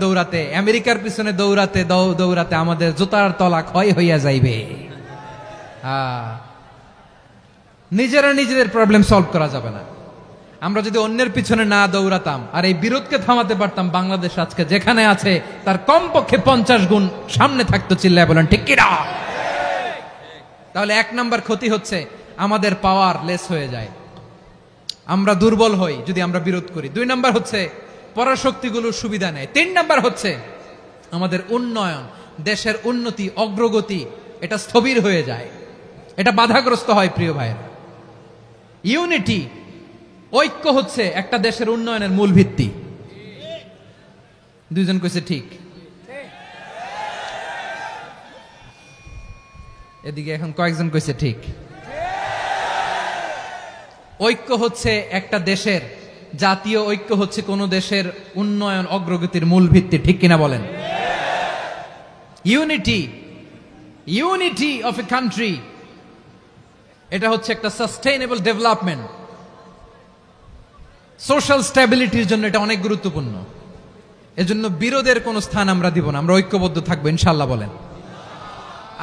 দৌড়াতে, আমেরিকার পিছনে দৌড়াতে আমাদের জুতার তলা ক্ষয় হইয়া যাইবে। নিজেদের প্রবলেম সলভ করা যাবে না। আমরা যদি অন্যের পিছনে না দৌড়াতাম আর এই বিরোধকে থামাতে পারতাম, বাংলাদেশ আজকে যেখানে আছে তার কমপক্ষে 50 গুণ সামনে থাকতো। চিল্লায় বলেন ঠিক কিনা? তাহলে 1 নম্বর ক্ষতি হচ্ছে, আমাদের পাওয়ার লেস হয়ে যায়, আমরা দুর্বল হই যদি আমরা বিরোধ করি। 2 নম্বর হচ্ছে, পরাশক্তিগুলোর সুবিধা নেয়। 3 নম্বর হচ্ছে, আমাদের উন্নয়ন, দেশের উন্নতি, অগ্রগতি, এটা স্থবির হয়ে যায়, এটা বাধাগ্রস্ত হয়। প্রিয় ভাইয়েরা, ইউনিটি, ঐক্য হচ্ছে একটা দেশের উন্নয়নের মূল ভিত্তি। 2 জন কইছে ঠিক। এদিকে এখন কয়েকজন কইছে ঠিক। ঐক্য হচ্ছে একটা দেশের, জাতীয় ঐক্য হচ্ছে কোন দেশের উন্নয়ন, অগ্রগতির মূল ভিত্তি, ঠিক কিনা বলেন? ইউনিটি অফ এ কান্ট্রি, এটা হচ্ছে একটা সাস্টেইনেবল ডেভেলপমেন্ট, সোশ্যাল স্ট্যাবিলিটির জন্য এটা অনেক গুরুত্বপূর্ণ। এজন্য বিরোধের কোনো স্থান আমরা দিব না, আমরা ঐক্যবদ্ধ থাকবো ইনশাআল্লাহ বলেন।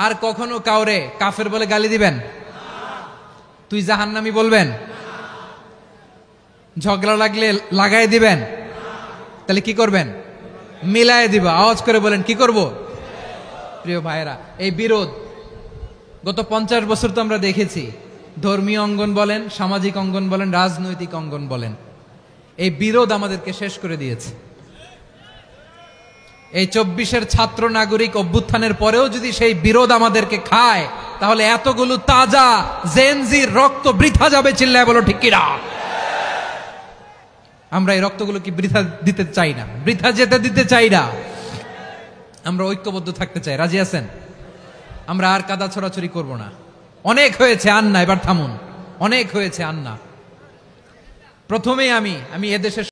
আর কখনো কাউরে কাফের বলে গালি দিবেন? তুই জাহান্নামী বলবেন? ঝগড়া লাগলে লাগাই দিবেন? তাহলে কি করবেন? মিলায় দিব। আওয়াজ করে বলেন, কি করব? প্রিয় ভাইয়েরা, এই বিরোধ গত 50 বছর তো আমরা দেখেছি, ধর্মীয় অঙ্গন বলেন, সামাজিক অঙ্গন বলেন, রাজনৈতিক অঙ্গন বলেন, এই বিরোধ আমাদেরকে শেষ করে দিয়েছে। এই 24-এর ছাত্র নাগরিক অভ্যুত্থানের পরেও যদি সেই বিরোধ আমাদেরকে খায়, তাহলে এতগুলো তাজা জেনজির রক্ত বৃথা যাবে। চিল্লায় বলো ঠিক কিনা? আমরা এই রক্তগুলো কি বৃথা দিতে চাই না, বৃথা যেতে দিতে চাই না। আমরা ঐক্যবদ্ধ থাকতে চাই। রাজি আছেন? আমরা আর কাদা ছড়াছড়ি করব না। অনেক হয়েছে, আন্না, এবার থামুন। অনেক হয়েছে, আন্না। প্রথমেই আমি এদেশের